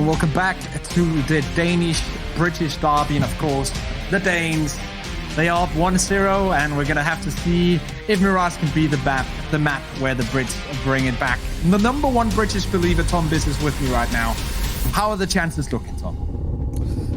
welcome back to the Danish-British derby, and of course, the Danes. They are up 1-0, and we're gonna have to see if Mirage can be the map where the Brits bring it back. The number one British believer, Tom Biss, is with me right now. How are the chances looking, Tom?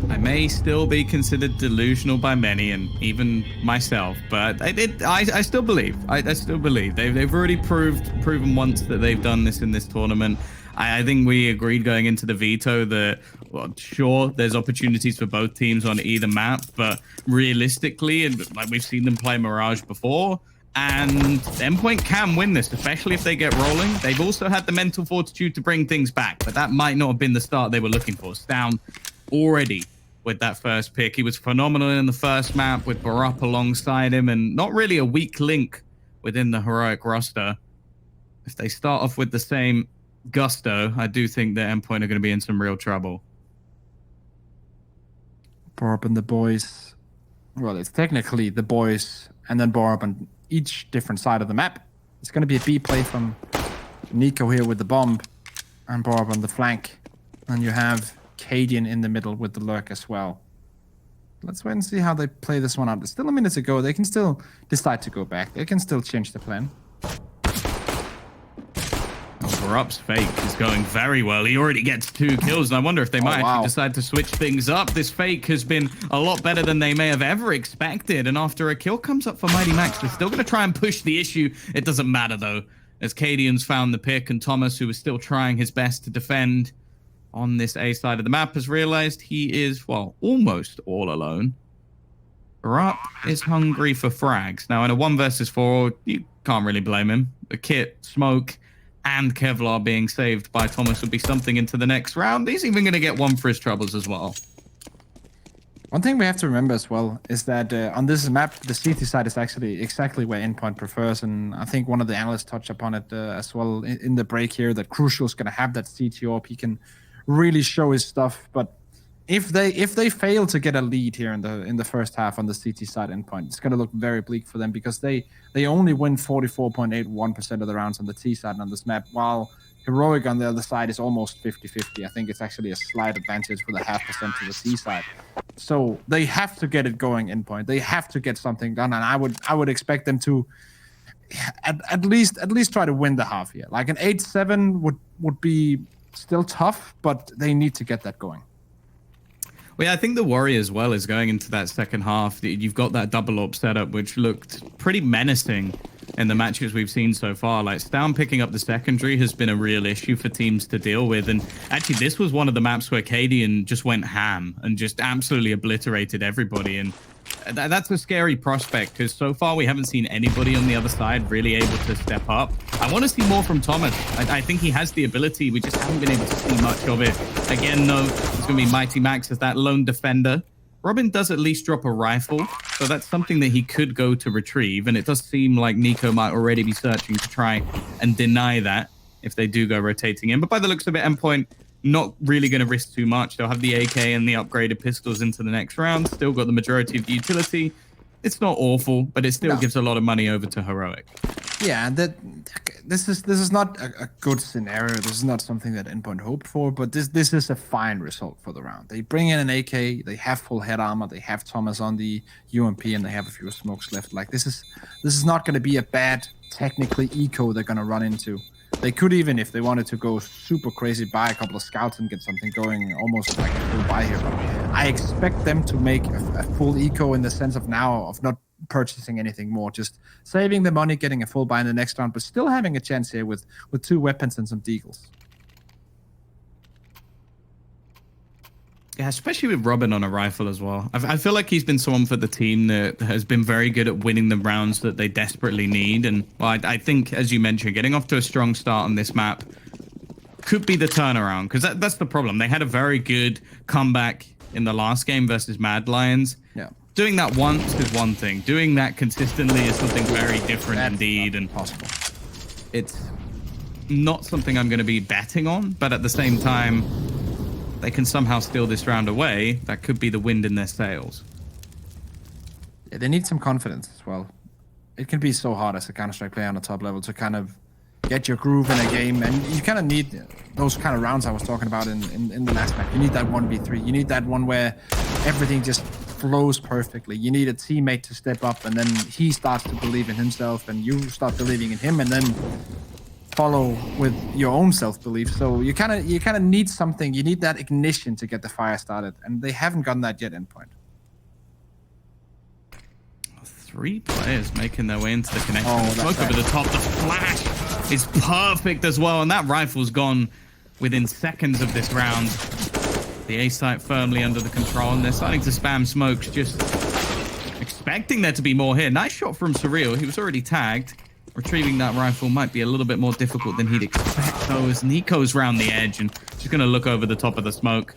I may still be considered delusional by many, and even myself, but I still believe. I still believe. They've already proven once that they've done this in this tournament. I think we agreed going into the veto that, well, sure, there's opportunities for both teams on either map, but realistically, and like we've seen them play Mirage before, and Endpoint can win this, especially if they get rolling. They've also had the mental fortitude to bring things back, but that might not have been the start they were looking for. Down already with that first pick. He was phenomenal in the first map with Barup alongside him, and not really a weak link within the Heroic roster. If they start off with the same gusto, I do think that Endpoint are going to be in some real trouble. Barup and the boys. Well, it's technically the boys and then Barup on each different side of the map. It's going to be a B play from Nico here with the bomb and Barup on the flank. And you have Cadian in the middle with the lurk as well. Let's wait and see how they play this one out. There's still a minute to go. They can still decide to go back. They can still change the plan. Barup's fake is going very well. He already gets 2 kills, and I wonder if they might actually decide to switch things up. This fake has been a lot better than they may have ever expected, and after a kill comes up for Mighty Max, they're still going to try and push the issue. It doesn't matter, though, as Cadian's found the pick, and Thomas, who was still trying his best to defend on this A side of the map, has realized he is, well, almost all alone. Barup is hungry for frags. Now, in a 1 versus 4, you can't really blame him. The kit, smoke, and Kevlar being saved by Thomas would be something into the next round. He's even going to get 1 for his troubles as well. One thing we have to remember as well is that on this map, the CT side is actually exactly where Endpoint prefers, and I think one of the analysts touched upon it as well in the break here, that Crucial is going to have that CT orb. He can really show his stuff, but if they fail to get a lead here in the first half on the CT side Endpoint, it's going to look very bleak for them, because they only win 44.81% of the rounds on the T side on this map, while Heroic on the other side is almost 50-50. I think it's actually a slight advantage with a 0.5% to the T side. So they have to get it going, Endpoint. They have to get something done, and I would expect them to at least try to win the half here. Like an 8-7 would be still tough, but they need to get that going. Well, yeah, I think the worry as well is going into that second half. You've got that double AWP setup, which looked pretty menacing in the matches we've seen so far. Like, Stown picking up the secondary has been a real issue for teams to deal with. And actually, this was one of the maps where Cadian just went ham and just absolutely obliterated everybody. And that's a scary prospect, because so far we haven't seen anybody on the other side really able to step up. I want to see more from Thomas. I think he has the ability. We just haven't been able to see much of it. Again, though, it's going to be Mighty Max as that lone defender. Robin does at least drop a rifle, so that's something that he could go to retrieve, and it does seem like Nico might already be searching to try and deny that if they do go rotating in. But by the looks of it, Endpoint not really going to risk too much. They'll have the AK and the upgraded pistols into the next round. Still got the majority of the utility. It's not awful, but it still gives a lot of money over to Heroic. Yeah, this is not a good scenario. This is not something that Endpoint hoped for, but this is a fine result for the round. They bring in an AK, they have full head armor, they have Thomas on the UMP, and they have a few smokes left. Like, this is not going to be a bad technically eco they're going to run into. They could even, if they wanted to go super crazy, buy a couple of scouts and get something going, almost like a full buy here. But I expect them to make a full eco in the sense of now of not purchasing anything more, just saving the money, getting a full buy in the next round, but still having a chance here with 2 weapons and some deagles. Yeah, especially with Robin on a rifle as well. I feel like he's been someone for the team that has been very good at winning the rounds that they desperately need. And well, I think, as you mentioned, getting off to a strong start on this map could be the turnaround, because that's the problem. They had a very good comeback in the last game versus Mad Lions. Yeah. Doing that once is one thing. Doing that consistently is something very different indeed. And possible. It's not something I'm going to be betting on, but at the same time, they can somehow steal this round away. That could be the wind in their sails. Yeah, they need some confidence as well. It can be so hard as a Counter-Strike player on the top level to kind of get your groove in a game, and you kind of need those kind of rounds I was talking about in the last map. You need that 1v3. You need that one where everything just flows perfectly. You need a teammate to step up, and then he starts to believe in himself, and you start believing in him, and then follow with your own self-belief. So you kind of need something. You need that ignition to get the fire started, and they haven't gotten that yet. Endpoint. 3 players making their way into the connection. Oh, Smoke over the top. The flash is perfect as well, and that rifle's gone within seconds of this round. The A site firmly under the control, and they're starting to spam smokes, just expecting there to be more here. Nice shot from Surreal. He was already tagged. Retrieving that rifle might be a little bit more difficult than he'd expect, though, as Nico's round the edge and just going to look over the top of the smoke.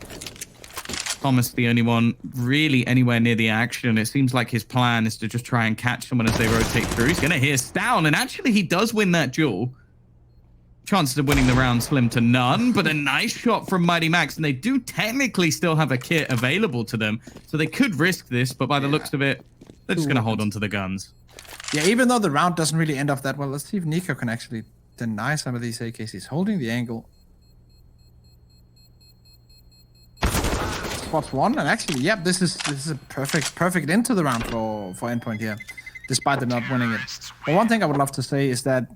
Thomas, the only one really anywhere near the action. It seems like his plan is to just try and catch someone as they rotate through. He's going to hear Stown, and actually he does win that duel. Chances of winning the round slim to none, but a nice shot from Mighty Max, and they do technically still have a kit available to them, so they could risk this, but by the looks of it, they're just going to hold on to the guns. Yeah, even though the round doesn't really end off that well, let's see if Nico can actually deny some of these AKs. He's holding the angle. Spots one, and actually, yep, this is a perfect into the round for Endpoint here, despite them not winning it. But one thing I would love to say is that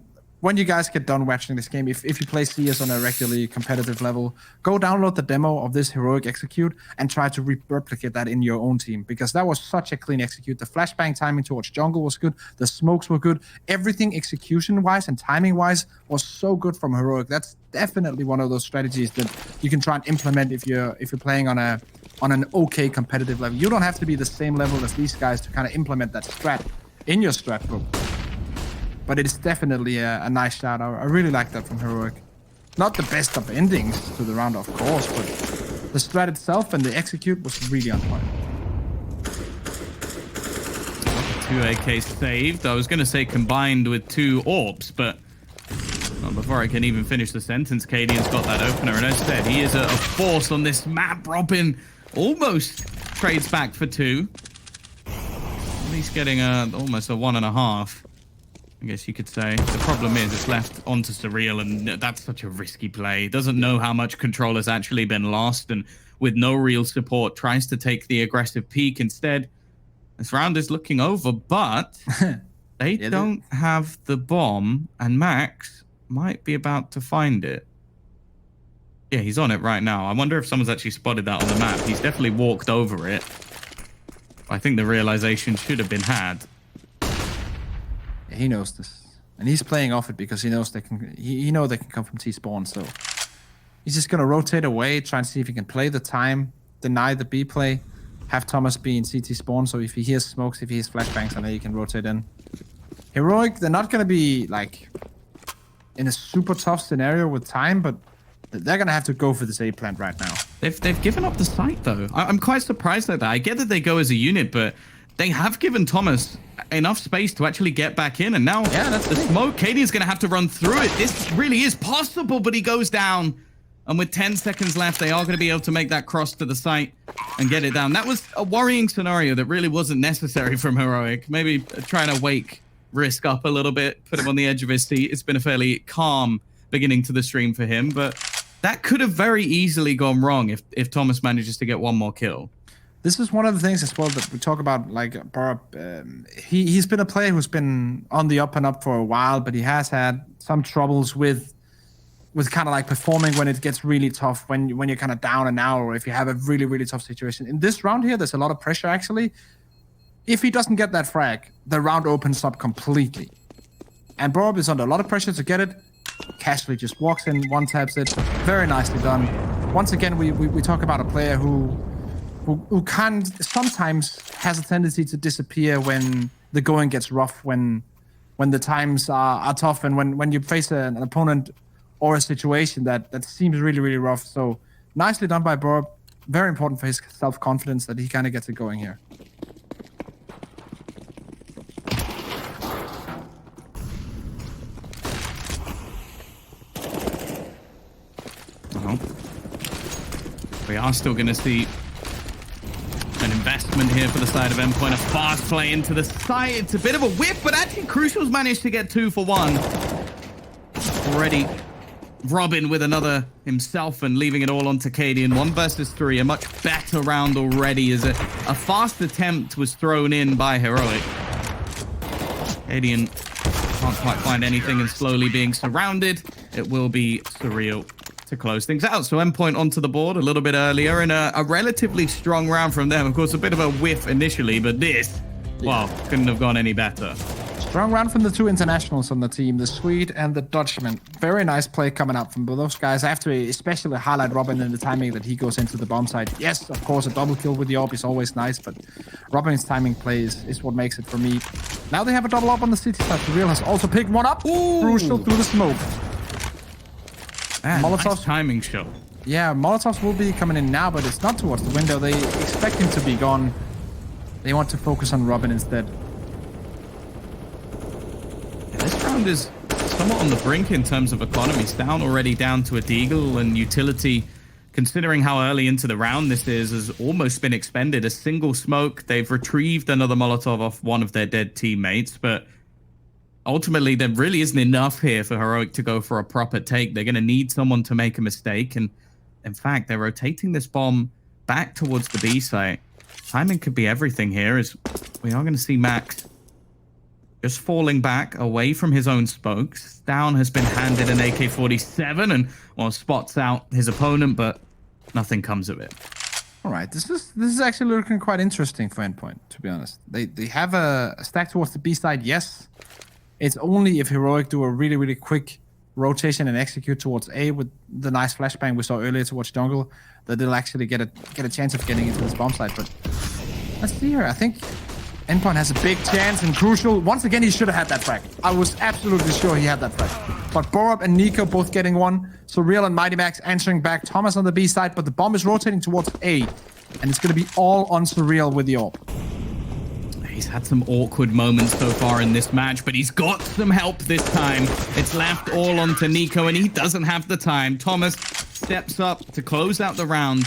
when you guys get done watching this game, if you play CS on a regularly competitive level, go download the demo of this heroic execute and try to replicate that in your own team, because that was such a clean execute. The flashbang timing towards jungle was good. The smokes were good. Everything execution-wise and timing-wise was so good from heroic. That's definitely one of those strategies that you can try and implement if you're playing on an okay competitive level. You don't have to be the same level as these guys to kind of implement that strat in your strat book. But it's definitely a nice shout. I really like that from Heroic. Not the best of endings to the round, of course, but the strat itself and the execute was really on point. 2 AKs saved. I was going to say combined with 2 orbs, but well, before I can even finish the sentence, Cadian's got that opener, and instead he is a force on this map. Robin almost trades back for 2. At least getting almost a 1.5. I guess you could say. The problem is it's left onto Surreal, and that's such a risky play. Doesn't know how much control has actually been lost, and with no real support, tries to take the aggressive peek. Instead, this round is looking over, but they don't have the bomb, and Max might be about to find it. Yeah, he's on it right now. I wonder if someone's actually spotted that on the map. He's definitely walked over it. I think the realization should have been had. He knows this, and he's playing off it because he knows they can. He knows they can come from T spawn, so he's just gonna rotate away, try and see if he can play the time, deny the B play, have Thomas be in CT spawn. So if he hears smokes, if he hears flashbangs, and then he can rotate in. Heroic, they're not gonna be like in a super tough scenario with time, but they're gonna have to go for this A plant right now. They've given up the site though. I'm quite surprised at that. I get that they go as a unit, but they have given Thomas enough space to actually get back in, and now that's the smoke. Cadian's going to have to run through it. This really is possible, but he goes down. And with 10 seconds left, they are going to be able to make that cross to the site and get it down. That was a worrying scenario that really wasn't necessary from Heroic. Maybe trying to wake Risk up a little bit, put him on the edge of his seat. It's been a fairly calm beginning to the stream for him, but that could have very easily gone wrong if Thomas manages to get one more kill. This is one of the things as well that we talk about, like, Barb, he's been a player who's been on the up and up for a while, but he has had some troubles with kind of like performing when it gets really tough, when you're kind of down and out, or if you have a really, really tough situation. In this round here, there's a lot of pressure, actually. If he doesn't get that frag, the round opens up completely. And Barb is under a lot of pressure to get it. Casually just walks in, one-taps it. Very nicely done. Once again, we talk about a player who can sometimes has a tendency to disappear when the going gets rough, when the times are tough, and when you face an opponent or a situation that seems really, really rough. So nicely done by Borb. Very important for his self-confidence that he kind of gets it going here. We are still going to see an investment here for the side of Endpoint. A fast play into the site. It's a bit of a whip, but actually Crucial's managed to get 2 for 1. Already Robin with another himself and leaving it all on Cadian. 1 versus 3, a much better round already as a fast attempt was thrown in by Heroic. Cadian can't quite find anything and slowly being surrounded. It will be Surreal to close things out. So Endpoint onto the board a little bit earlier and a relatively strong round from them. Of course, a bit of a whiff initially, but this, well, couldn't have gone any better. Strong round from the 2 internationals on the team, the Swede and the Dutchman. Very nice play coming out from both those guys. I have to especially highlight Robin in the timing that he goes into the bomb site. Yes, of course, a double kill with the AWP is always nice, but Robin's timing play is what makes it for me. Now they have a double up on the city side. The Real has also picked one up. Ooh. Crucial through the smoke. Man, nice timing shot. Yeah, Molotovs will be coming in now, but it's not towards the window. They expect him to be gone. They want to focus on Robin instead. This round is somewhat on the brink in terms of economy. Down already down to a Deagle, and utility, considering how early into the round this is, has almost been expended. A single smoke. They've retrieved another Molotov off one of their dead teammates, but ultimately there really isn't enough here for Heroic to go for a proper take. They're going to need someone to make a mistake, and in fact, they're rotating this bomb back towards the B site. Timing could be everything here, as we are going to see Max just falling back away from his own spokes. Down has been handed an AK-47 and, well, spots out his opponent, but nothing comes of it. All right, this is actually looking quite interesting for Endpoint, to be honest. They have a stack towards the B side, yes. It's only if Heroic do a really, really quick rotation and execute towards A with the nice flashbang we saw earlier towards jungle that they'll actually get a chance of getting into this bomb site. But let's see here. I think Endpoint has a big chance and Crucial. Once again, he should have had that frag. I was absolutely sure he had that frag. But Borup and Nico both getting one. Surreal and Mighty Max answering back. Thomas on the B side, but the bomb is rotating towards A. And it's going to be all on Surreal with the AWP. He's had some awkward moments so far in this match, but he's got some help this time. It's left all onto Nico, and he doesn't have the time. Thomas steps up to close out the round.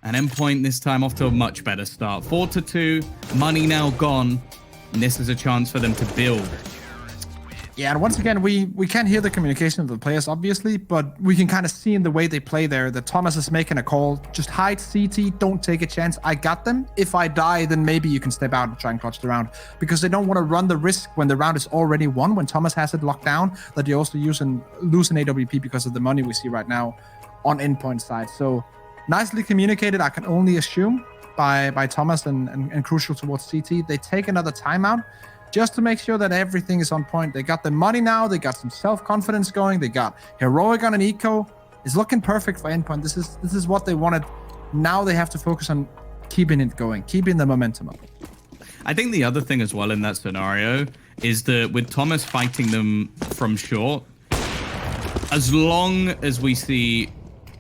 And Endpoint this time off to a much better start. 4-2, money now gone. And this is a chance for them to build. Yeah, and once again, we can't hear the communication of the players, obviously, but we can kind of see in the way they play there that Thomas is making a call. Just hide CT, don't take a chance. I got them. If I die, then maybe you can step out and try and clutch the round. Because they don't want to run the risk when the round is already won, when Thomas has it locked down, that you also lose an AWP because of the money we see right now on Endpoint side. So nicely communicated, I can only assume, by Thomas and Crucial towards CT. They take another timeout just to make sure that everything is on point. They got the money now. They got some self-confidence going. They got Heroic on an eco. It's looking perfect for Endpoint. This is what they wanted. Now they have to focus on keeping it going, keeping the momentum up. I think the other thing as well in that scenario is that with Thomas fighting them from short, as long as we see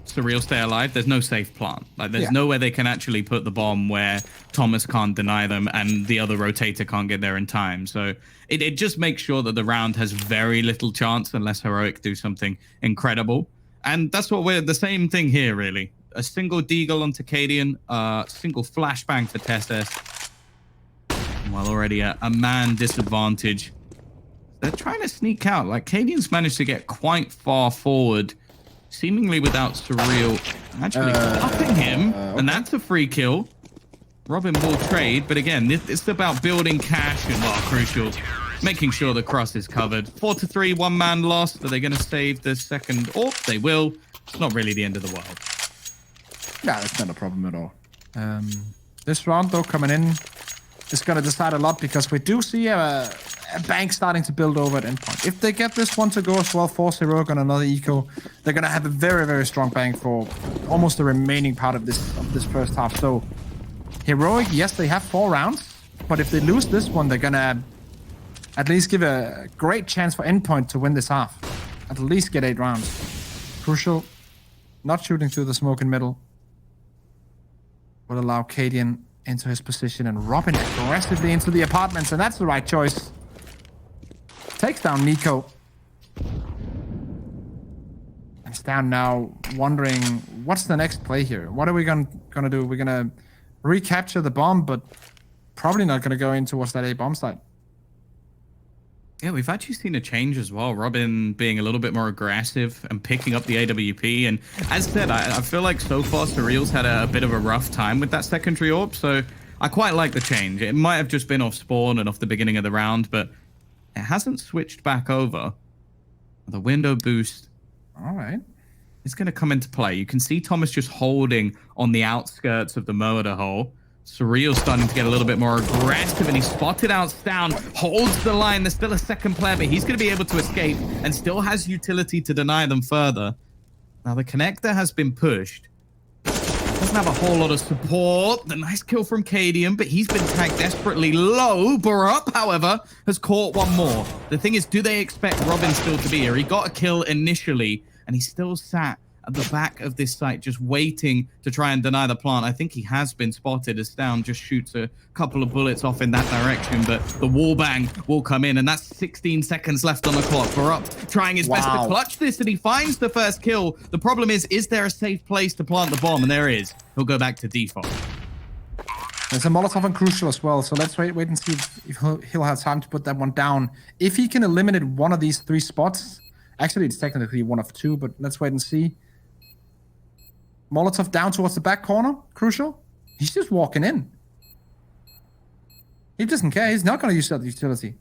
Surreal stay alive, there's no safe plant. Like, there's nowhere they can actually put the bomb where Thomas can't deny them and the other rotator can't get there in time. So it just makes sure that the round has very little chance unless Heroic do something incredible. And that's what we're, the same thing here, really. A single deagle on Cadian, single flashbang for Testes. Well, already a man disadvantage. They're trying to sneak out. Like, Cadian's managed to get quite far forward, seemingly without Surreal actually upping him, and that's a free kill. Robin will trade, but again, it's about building cash and, well, Crucial, making sure the cross is covered. 4-3, one man lost. Are they going to save the second? Oh, they will. It's not really the end of the world. Yeah, that's not a problem at all. This round, though, coming in is going to decide a lot because we do see a bank starting to build over at Endpoint. If they get this one to go as well, force Heroic on another eco, they're going to have a very, very strong bank for almost the remaining part of this first half. So Heroic, yes, they have 4 rounds, but if they lose this one, they're going to at least give a great chance for Endpoint to win this half. At least get 8 rounds. Crucial, not shooting through the smoke in middle, will allow Cadian into his position and Robin aggressively into the apartments, and that's the right choice. Takes down Nico. And it's down now, wondering what's the next play here. What are we gonna do? We're gonna recapture the bomb, but probably not gonna go in towards that A bomb site. Yeah, we've actually seen a change as well. Robin being a little bit more aggressive and picking up the AWP. And as said, I feel like so far Surreal's had a bit of a rough time with that secondary AWP. So I quite like the change. It might have just been off spawn and off the beginning of the round, but it hasn't switched back over. The window boost. All right. It's going to come into play. You can see Thomas just holding on the outskirts of the murder hole. Surreal starting to get a little bit more aggressive, and he spotted out Down, holds the line. There's still a second player, but he's going to be able to escape and still has utility to deny them further. Now, the connector has been pushed. Doesn't have a whole lot of support. The nice kill from Cadian, but he's been tagged desperately low. Barup, however, has caught one more. The thing is, do they expect Robin still to be here? He got a kill initially, and he still sat at the back of this site just waiting to try and deny the plant. I think he has been spotted as Down just shoots a couple of bullets off in that direction, but the wall bang will come in, and that's 16 seconds left on the clock. Barup trying his best to clutch this, and he finds the first kill. The problem is there a safe place to plant the bomb? And there is. He'll go back to default. There's a Molotov and Crucial as well, so let's wait and see if he'll have time to put that one down. If he can eliminate one of these 3 spots, actually it's technically one of 2, but let's wait and see. Molotov down towards the back corner. Crucial. He's just walking in. He doesn't care. He's not going to use that utility.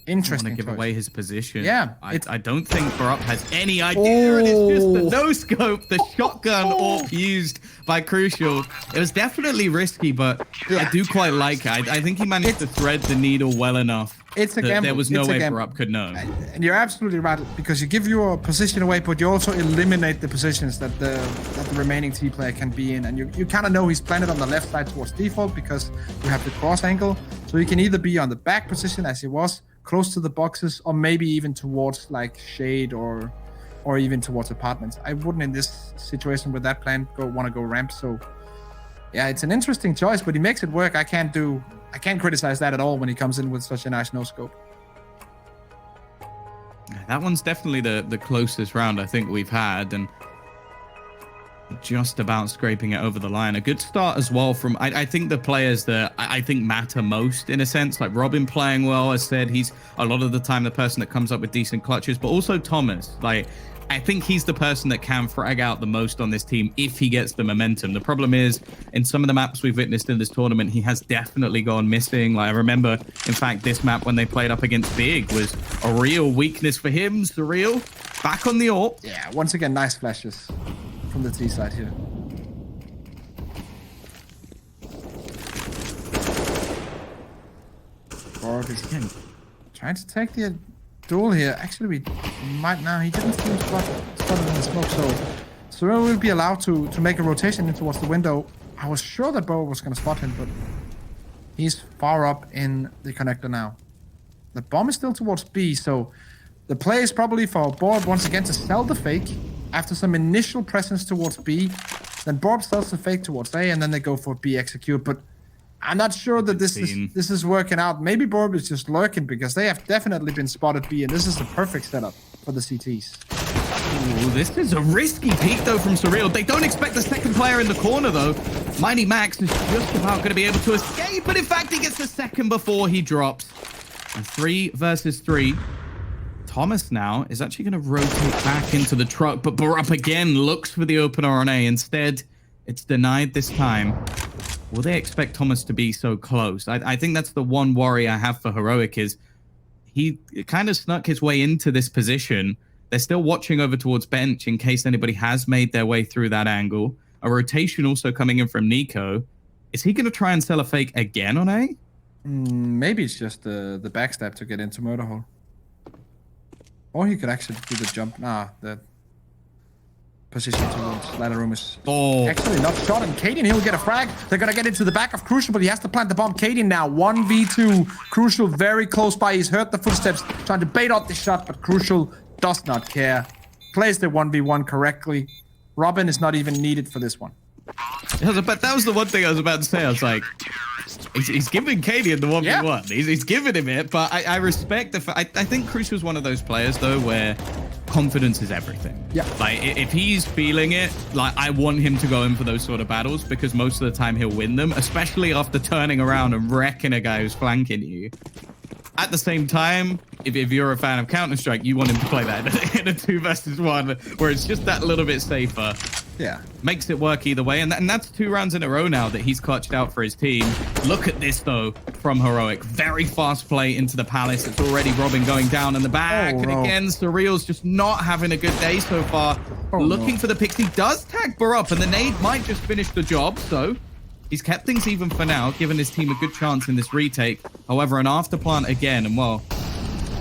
Interesting. Want to give away his position. Yeah. I don't think Barup has any idea. And it's just the no-scope, the shotgun AWP used by Crucial. It was definitely risky, but I do quite like it. I think he managed to thread the needle well enough. It's a gamble. There was no way Barup could know. And you're absolutely right, because you give your position away, but you also eliminate the positions that the remaining T player can be in. And you kind of know he's planted on the left side towards default because you have the cross angle. So he can either be on the back position as he was, close to the boxes, or maybe even towards like shade or even towards apartments. I wouldn't in this situation with that plan want to go ramp. So yeah, it's an interesting choice, but he makes it work. I can't criticize that at all when he comes in with such a nice no scope. That one's definitely the closest round I think we've had, and just about scraping it over the line. A good start as well from, I think, the players that I think matter most in a sense, like Robin playing well. As said, he's a lot of the time the person that comes up with decent clutches, but also Thomas. Like, I think he's the person that can frag out the most on this team if he gets the momentum. The problem is, in some of the maps we've witnessed in this tournament, he has definitely gone missing. Like, I remember, in fact, this map when they played up against Big was a real weakness for him. Surreal, back on the AWP. Yeah, once again, nice flashes from the T side here. Borg is trying to take the duel here. Actually, we might now. He didn't seem spotted in the smoke, so Surreal will be allowed to make a rotation in towards the window. I was sure that Bo was going to spot him, but he's far up in the connector now. The bomb is still towards B, so the play is probably for Borb once again to sell the fake after some initial presence towards B. Then Borb sells the fake towards A, and then they go for B execute. But I'm not sure that this is working out. Maybe Borb is just lurking because they have definitely been spotted B, and this is the perfect setup for the CTs. Ooh, this is a risky peek though from Surreal. They don't expect the second player in the corner though. Mighty Max is just about going to be able to escape, but in fact he gets the second before he drops. And 3 versus 3. Thomas now is actually going to rotate back into the truck, but Barup again looks for the opener on A. Instead, it's denied this time. Will they expect Thomas to be so close? I think that's the one worry I have for Heroic is he kind of snuck his way into this position. They're still watching over towards bench in case anybody has made their way through that angle. A rotation also coming in from Nico. Is he going to try and sell a fake again on A? Maybe it's just the backstab to get into murder hole. Or he could actually do the jump. Nah, the position towards ladder room is actually not shot. And Cadian, he'll get a frag. They're going to get into the back of Crucial, but he has to plant the bomb. Cadian now, 1v2. Crucial very close by. He's heard the footsteps, trying to bait out the shot, but Crucial does not care. Plays the 1v1 correctly. Robin is not even needed for this one. But that was the one thing I was about to say. I was like, he's giving Cadian the 1v1. Yeah. He's giving him it, but I respect the fact. I think Crucial's one of those players, though, where confidence is everything. Yeah. Like, if he's feeling it, like, I want him to go in for those sort of battles because most of the time he'll win them, especially after turning around and wrecking a guy who's flanking you. At the same time, if you're a fan of Counter-Strike, you want him to play that in a 2 versus 1, where it's just that little bit safer. Yeah. Makes it work either way. And that's 2 rounds in a row now that he's clutched out for his team. Look at this, though, from Heroic. Very fast play into the Palace. It's already Robin going down in the back. And again, Surreal's just not having a good day so far. Looking for the picks. He does tag Barup, and the nade might just finish the job. So he's kept things even for now, giving his team a good chance in this retake. However, an afterplant again, and well,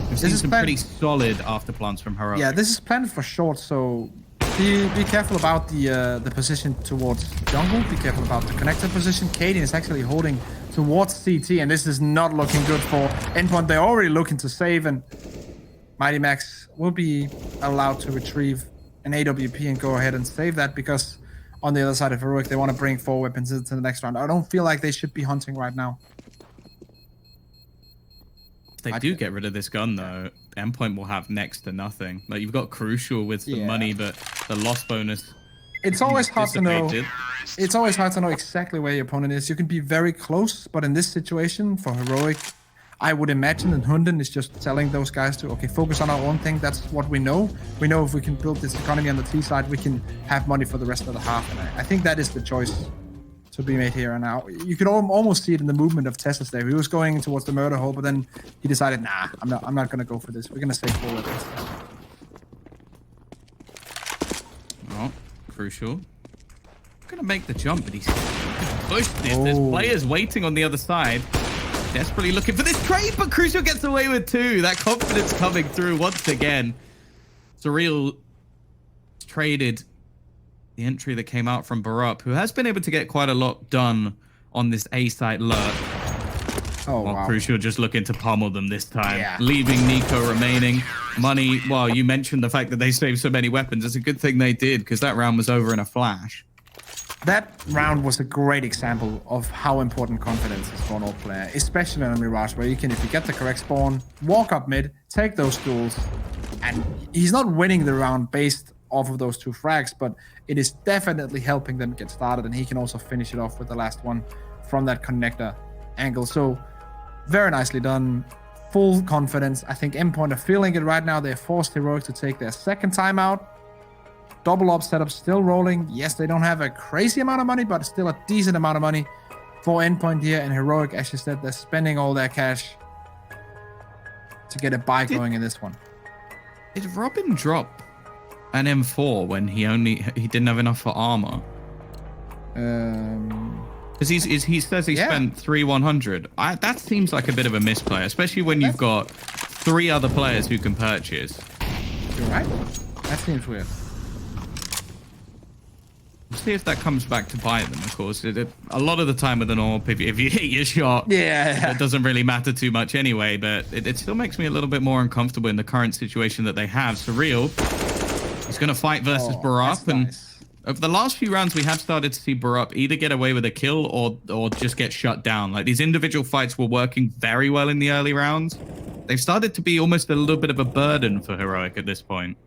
we've seen some pretty solid afterplants from Heroic. Yeah, this is planned for short, so be careful about the position towards jungle. Be careful about the connector position. Kaden is actually holding towards CT, and this is not looking good for Endpoint. They're already looking to save, and Mighty Max will be allowed to retrieve an AWP and go ahead and save that, because on the other side of Heroic, they want to bring 4 weapons into the next round. I don't feel like they should be hunting right now. If they do get rid of this gun, though, Endpoint will have next to nothing. Like, you've got Crucial with the money, but the loss bonus. It's always hard to know. It's always hard to know exactly where your opponent is. You can be very close, but in this situation, for Heroic, I would imagine that Hunden is just telling those guys to, okay, focus on our own thing. That's what we know. We know if we can build this economy on the T side, we can have money for the rest of the half. And I think that is the choice to be made here and now. You could almost see it in the movement of Tessus there. He was going towards the murder hole, but then he decided, nah, I'm not going to go for this. We're going to stay forward. Oh, Crucial. Going to make the jump, but he's pushed this. There's players waiting on the other side. Desperately looking for this trade, but Crucial gets away with 2. That confidence coming through once again. Surreal traded the entry that came out from Barup, who has been able to get quite a lot done on this A site lurk. Wow. Crucial just looking to pummel them this time, leaving Nico remaining. Money, well, you mentioned the fact that they saved so many weapons. It's a good thing they did, because that round was over in a flash. That round was a great example of how important confidence is for an old player, especially on Mirage, where you can, if you get the correct spawn, walk up mid, take those duels, and he's not winning the round based off of those 2 frags, but it is definitely helping them get started, and he can also finish it off with the last one from that connector angle. So very nicely done. Full confidence. I think Endpoint are feeling it right now. They're forced Heroic to take their second timeout. Double up setup still rolling. Yes, they don't have a crazy amount of money, but still a decent amount of money for Endpoint here. And Heroic, as you said, they're spending all their cash to get a buy going in this one. Did Robin drop an M4 when he didn't have enough for armor? Because he says he spent 3,100. That seems like a bit of a misplay, especially when you've got 3 other players who can purchase. You're right. That seems weird. We'll see if that comes back to bite them, of course. A lot of the time with an AWP, if you hit your shot, it doesn't really matter too much anyway, but it still makes me a little bit more uncomfortable in the current situation that they have. Surreal, he's going to fight versus Barup, and over the last few rounds, we have started to see Barup either get away with a kill or just get shut down. Like, these individual fights were working very well in the early rounds. They've started to be almost a little bit of a burden for Heroic at this point.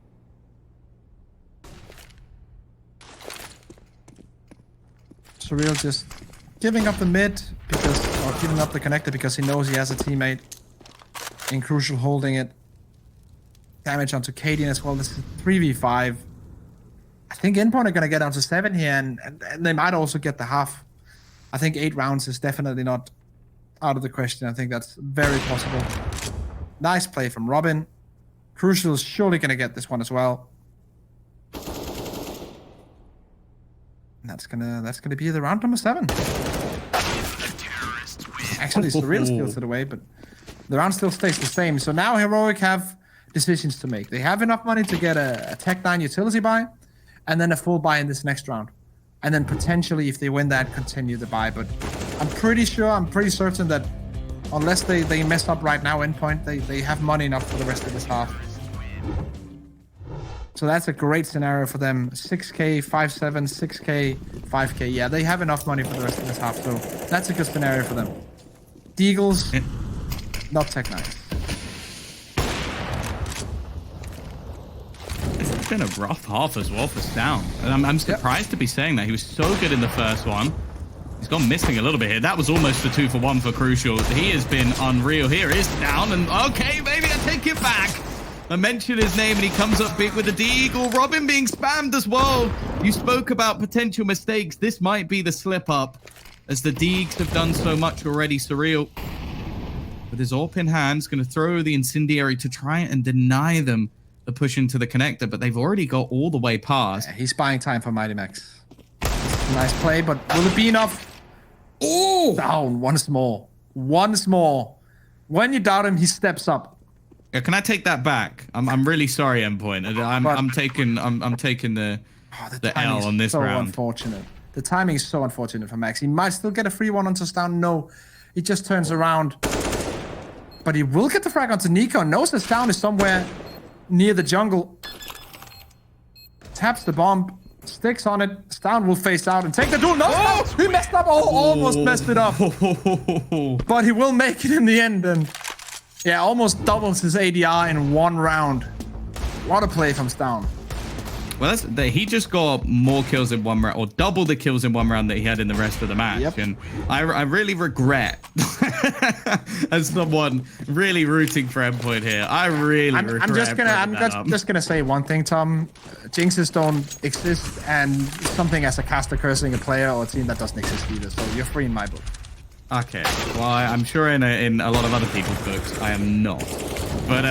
Surreal just giving up the mid or giving up the connector because he knows he has a teammate in Crucial holding it. Damage onto Kaden as well. This is 3v5. I think Endpoint are going to get down to 7 here, and they might also get the half. I think 8 rounds is definitely not out of the question. I think that's very possible. Nice play from Robin. Crucial is surely going to get this one as well. That's gonna be the round number 7. Actually, it's the real skills to the way, but the round still stays the same. So now Heroic have decisions to make. They have enough money to get a Tech 9 utility buy, and then a full buy in this next round. And then potentially, if they win that, continue the buy. But I'm pretty certain that unless they mess up right now, Endpoint, they have money enough for the rest of this half. So that's a great scenario for them. 6k, 5-7, 6k, 5k. Yeah, they have enough money for the rest of this half. So that's a good scenario for them. Deagles, not Tech 9. It's been a rough half as well for Sound. And I'm surprised to be saying that. He was so good in the first one. He's gone missing a little bit here. That was almost a 2-for-1 for Crucial. He has been unreal. Here is down, and okay, maybe I take it back. I mentioned his name, and he comes up big with the Deagle. Robin being spammed as well. You spoke about potential mistakes. This might be the slip-up, as the Deags have done so much already. Surreal, with his AWP in hand, is going to throw the Incendiary to try and deny them the push into the connector, but they've already got all the way past. Yeah, he's buying time for Mighty Max. Nice play, but will it be enough? Oh! Down once more. Once more. When you doubt him, he steps up. Yeah, can I take that back? I'm really sorry, Endpoint. I'm taking the L on this round. Unfortunate. The timing is so unfortunate for Max. He might still get a free one onto Stown. No, he just turns around. But he will get the frag onto Nico. Knows that Stown is somewhere near the jungle. Taps the bomb. Sticks on it. Stown will face out and take the duel. No, oh! He messed up. Oh, almost messed it up. But he will make it in the end. And yeah, almost doubles his ADR in one round. What a play from Stown. Well, he just got more kills in one round, or double the kills in one round that he had in the rest of the match. Yep. And I really regret, as someone really rooting for Endpoint here, I really regret. I'm just gonna say one thing, Tom. Jinxes don't exist, and something as a caster cursing a player or a team that doesn't exist either. So you're free in my book. Okay. Well, I'm sure in a lot of other people's books, I am not. But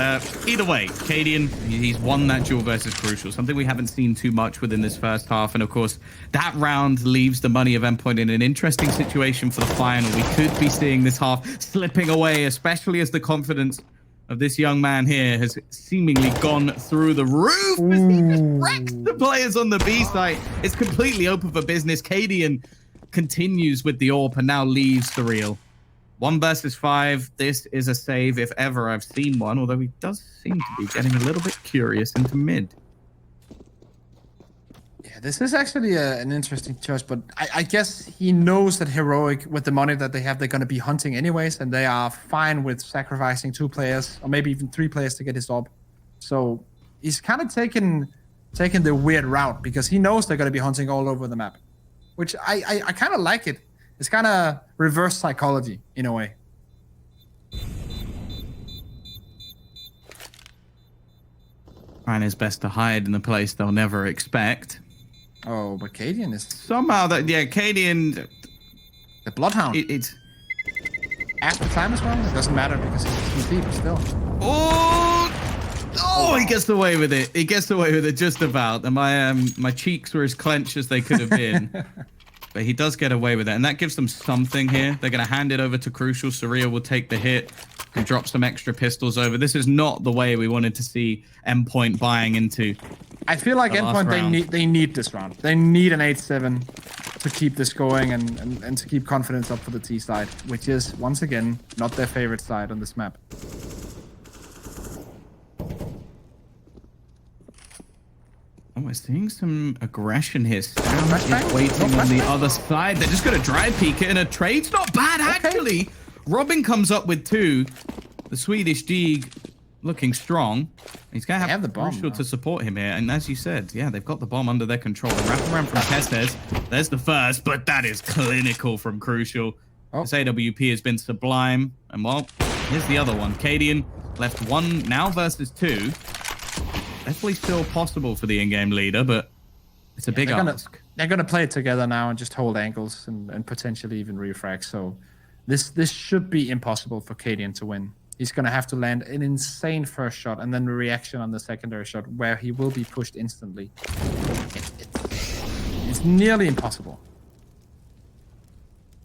either way, Cadian, he's won that duel versus Crucial, something we haven't seen too much within this first half. And of course, that round leaves the money of Endpoint in an interesting situation for the final. We could be seeing this half slipping away, especially as the confidence of this young man here has seemingly gone through the roof. As he just wrecks the players on the B site. It's completely open for business. Cadian continues with the AWP and now leaves the real. 1 versus 5. This is a save if ever I've seen one, although he does seem to be getting a little bit curious into mid. Yeah, this is actually an interesting choice, but I guess he knows that Heroic, with the money that they have, they're going to be hunting anyways, and they are fine with sacrificing 2 players, or maybe even 3 players to get his AWP. So he's kind of taking the weird route, because he knows they're going to be hunting all over the map, which I kind of like it. It's kind of reverse psychology in a way. Trying his best to hide in the place they'll never expect. Oh, but Cadian is... Somehow that, yeah, Cadian... The Bloodhound. It's... After time as well? It doesn't matter because he's deep, but still. Oh, he gets away with it. He gets away with it just about. And my cheeks were as clenched as they could have been. But he does get away with it, and that gives them something here. They're going to hand it over to Crucial. Surreal will take the hit and drop some extra pistols over. This is not the way we wanted to see Endpoint buying into. I feel like Endpoint, they need this round. They need an 8-7 to keep this going and to keep confidence up for the T side, which is, once again, not their favorite side on this map. Oh, we're seeing some aggression here. Stam is waiting on the other side. They're just going to drive peek it, and a trade's not bad, actually. Robin comes up with 2. The Swedish Deeg looking strong. He's going to have the bomb Crucial to support him here. And as you said, yeah, they've got the bomb under their control. The wraparound from Kestes. There's the first, but that is clinical from Crucial. This AWP has been sublime. And well, here's the other one. Cadian left 1 now versus 2. Definitely still possible for the in-game leader, but it's a big ask. They're gonna play it together now and just hold angles and potentially even refrag. So this should be impossible for Cadian to win. He's gonna have to land an insane first shot and then the reaction on the secondary shot where he will be pushed instantly. It's nearly impossible.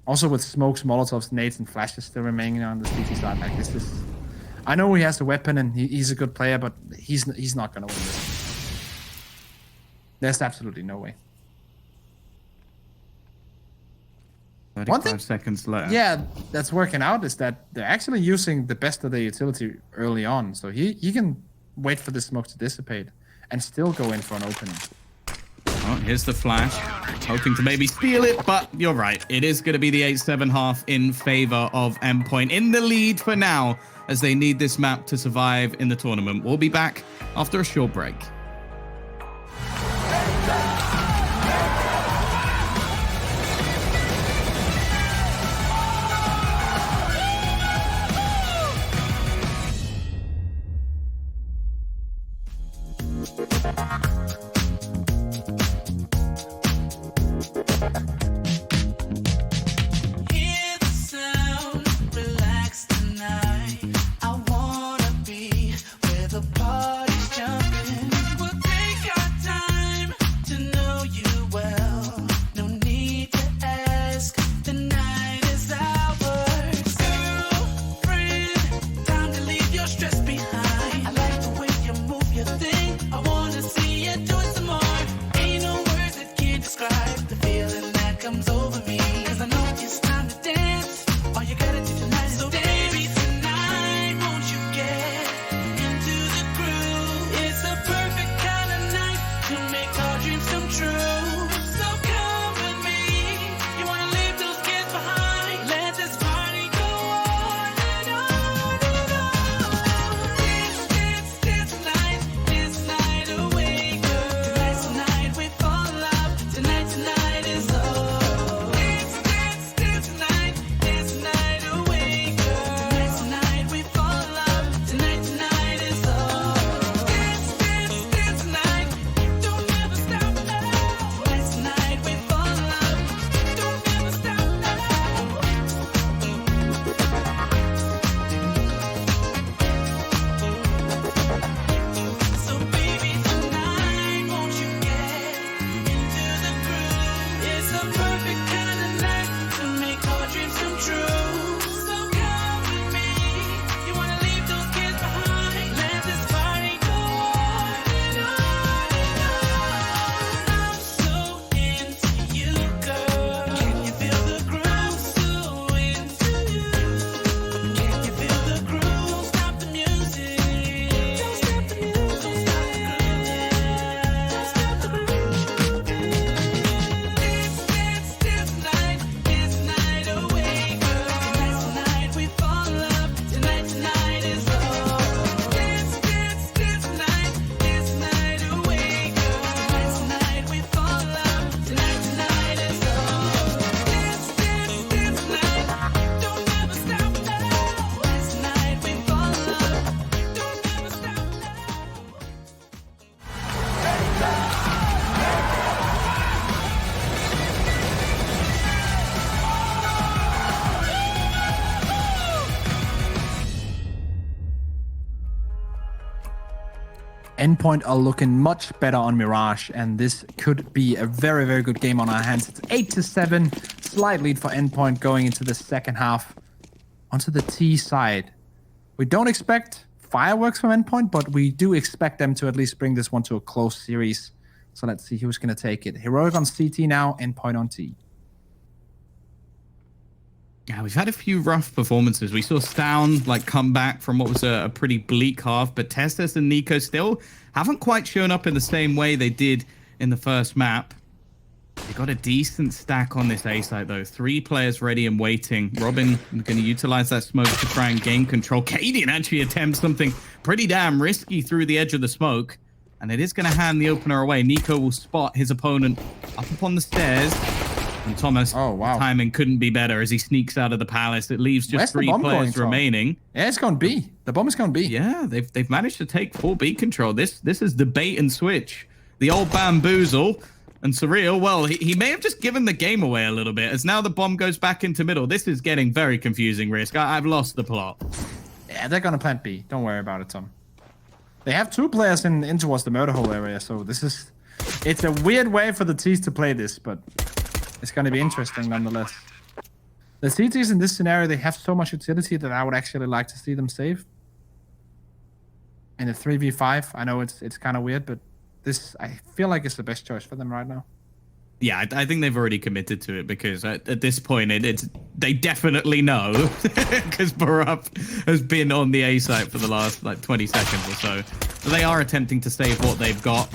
Also with smokes, molotovs, nades, and flashes still remaining on the CT side, like this is... I know he has the weapon and he's a good player, but he's not going to win this. There's absolutely no way. 35 seconds left. Yeah, that's working out is that they're actually using the best of the utility early on. So he can wait for the smoke to dissipate and still go in for an opening. Oh, here's the flash. Hoping to maybe steal it, but you're right. It is going to be the 8-7 half in favor of Endpoint. In the lead for now, as they need this map to survive in the tournament. We'll be back after a short break. Endpoint are looking much better on Mirage, and this could be a very, very good game on our hands. It's 8-7, slight lead for Endpoint going into the second half. Onto the T side. We don't expect fireworks from Endpoint, but we do expect them to at least bring this one to a close series. So let's see who's going to take it. Heroic on CT now, Endpoint on T. Yeah, we've had a few rough performances. We saw Stown come back from what was a pretty bleak half, but Testis and Nico still haven't quite shown up in the same way they did in the first map. They got a decent stack on this A site though. 3 players ready and waiting. Robin going to utilize that smoke to try and gain control. Cadian actually attempts something pretty damn risky through the edge of the smoke, and it is going to hand the opener away. Nico will spot his opponent up upon the stairs. And Thomas, timing couldn't be better as he sneaks out of the palace. It leaves just 3 players remaining. Yeah, it's gone B. The bomb is gone B. Yeah, they've managed to take full B control. This is the bait and switch. The old bamboozle. And Surreal, well, he may have just given the game away a little bit as now the bomb goes back into middle. This is getting very confusing, Risk. I've lost the plot. Yeah, they're going to plant B. Don't worry about it, Tom. They have 2 players in towards the murder hole area, so it's a weird way for the T's to play this, but it's going to be interesting nonetheless. The CTs in this scenario, they have so much utility that I would actually like to see them save. In a 3v5, I know it's kind of weird, but this, I feel like it's the best choice for them right now. Yeah, I think they've already committed to it because at this point, they definitely know because Barup has been on the A site for the last 20 seconds or so. So they are attempting to save what they've got.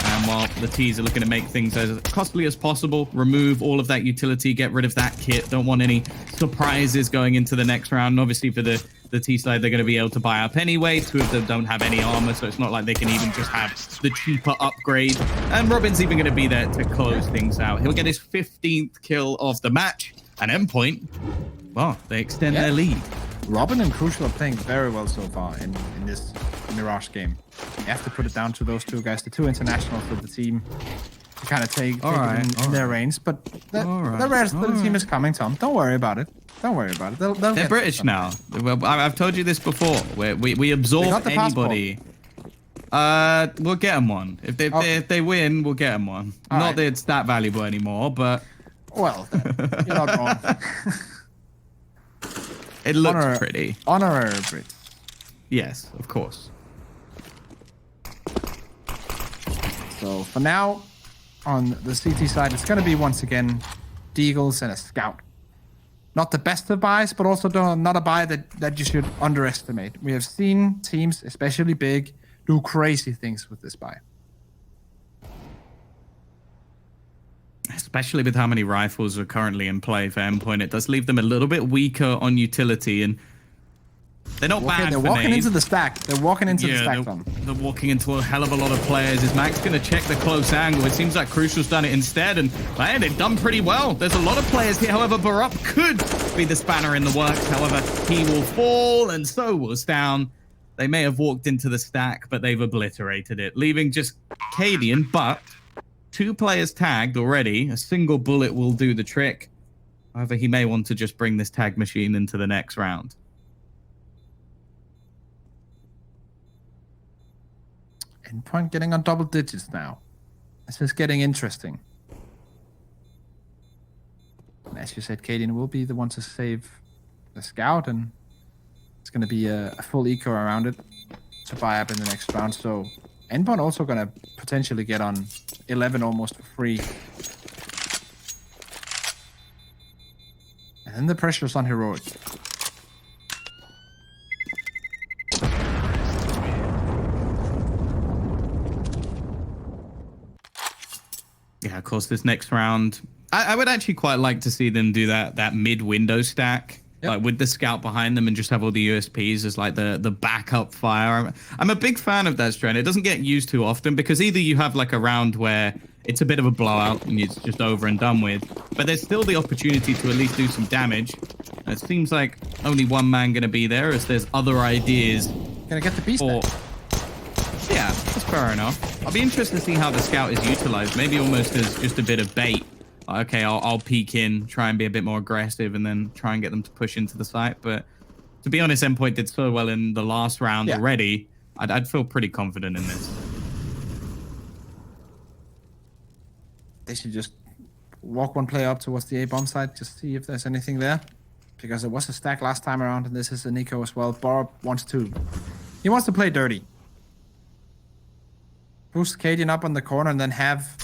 And while the T's are looking to make things as costly as possible, remove all of that utility, get rid of that kit. Don't want any surprises going into the next round. And obviously for the T side, they're going to be able to buy up anyway. 2 of them don't have any armor, so it's not like they can even just have the cheaper upgrade. And Robin's even going to be there to close things out. He'll get his 15th kill of the match. And Endpoint, well, they extend their lead. Robin and Crucial are playing very well so far in this Mirage game. You have to put it down to those 2 guys, the 2 internationals of the team, to kind of take it in their reins. But the rest of the team is coming, Tom. Don't worry about it. Don't worry about it. They're British now. I've told you this before. We absorb anybody. We'll get them one. If they win, we'll get them one. Not that it's that valuable anymore, but well, you're not wrong. It looks pretty. Honorary Brit. Yes, of course. So for now, on the CT side, it's going to be once again Deagles and a Scout. Not the best of buys, but also not a buy that you should underestimate. We have seen teams, especially big, do crazy things with this buy. Especially with how many rifles are currently in play for Endpoint, it does leave them a little bit weaker on utility, and they're not bad. They're walking into the stack. They're walking into the stack. They're walking into a hell of a lot of players. Is Max going to check the close angle? It seems like Crucial's done it instead, and man, they've done pretty well. There's a lot of players here. However, Barup could be the spanner in the works. However, he will fall, and so will Stown. They may have walked into the stack, but they've obliterated it, leaving just Cadian, but 2 players tagged already. A single bullet will do the trick. However, he may want to just bring this tag machine into the next round. Endpoint getting on double digits now. This is getting interesting. And as you said, Cadian will be the one to save the Scout, and it's going to be a full eco around it to buy up in the next round. So Endpoint also going to potentially get on 11 almost for free. And then the pressure's on Heroic. Yeah, of course, this next round, I would actually quite like to see them do that mid-window stack. Like with the Scout behind them and just have all the USPs as like the backup fire. I'm a big fan of that strand. It doesn't get used too often because either you have like a round where it's a bit of a blowout and it's just over and done with, but there's still the opportunity to at least do some damage. And it seems like only one man going to be there as there's other ideas. Gonna get the beast. Yeah, that's fair enough. I'll be interested to see how the Scout is utilized. Maybe almost as just a bit of bait. Okay, I'll peek in, try and be a bit more aggressive, and then try and get them to push into the site. But to be honest, Endpoint did so well in the last round already. I'd feel pretty confident in this. they should just walk one player up towards the A bomb site, just see if there's anything there. Because it was a stack last time around, and this is a Nico as well. Bob wants to play dirty. Boost Cadian up on the corner and then have...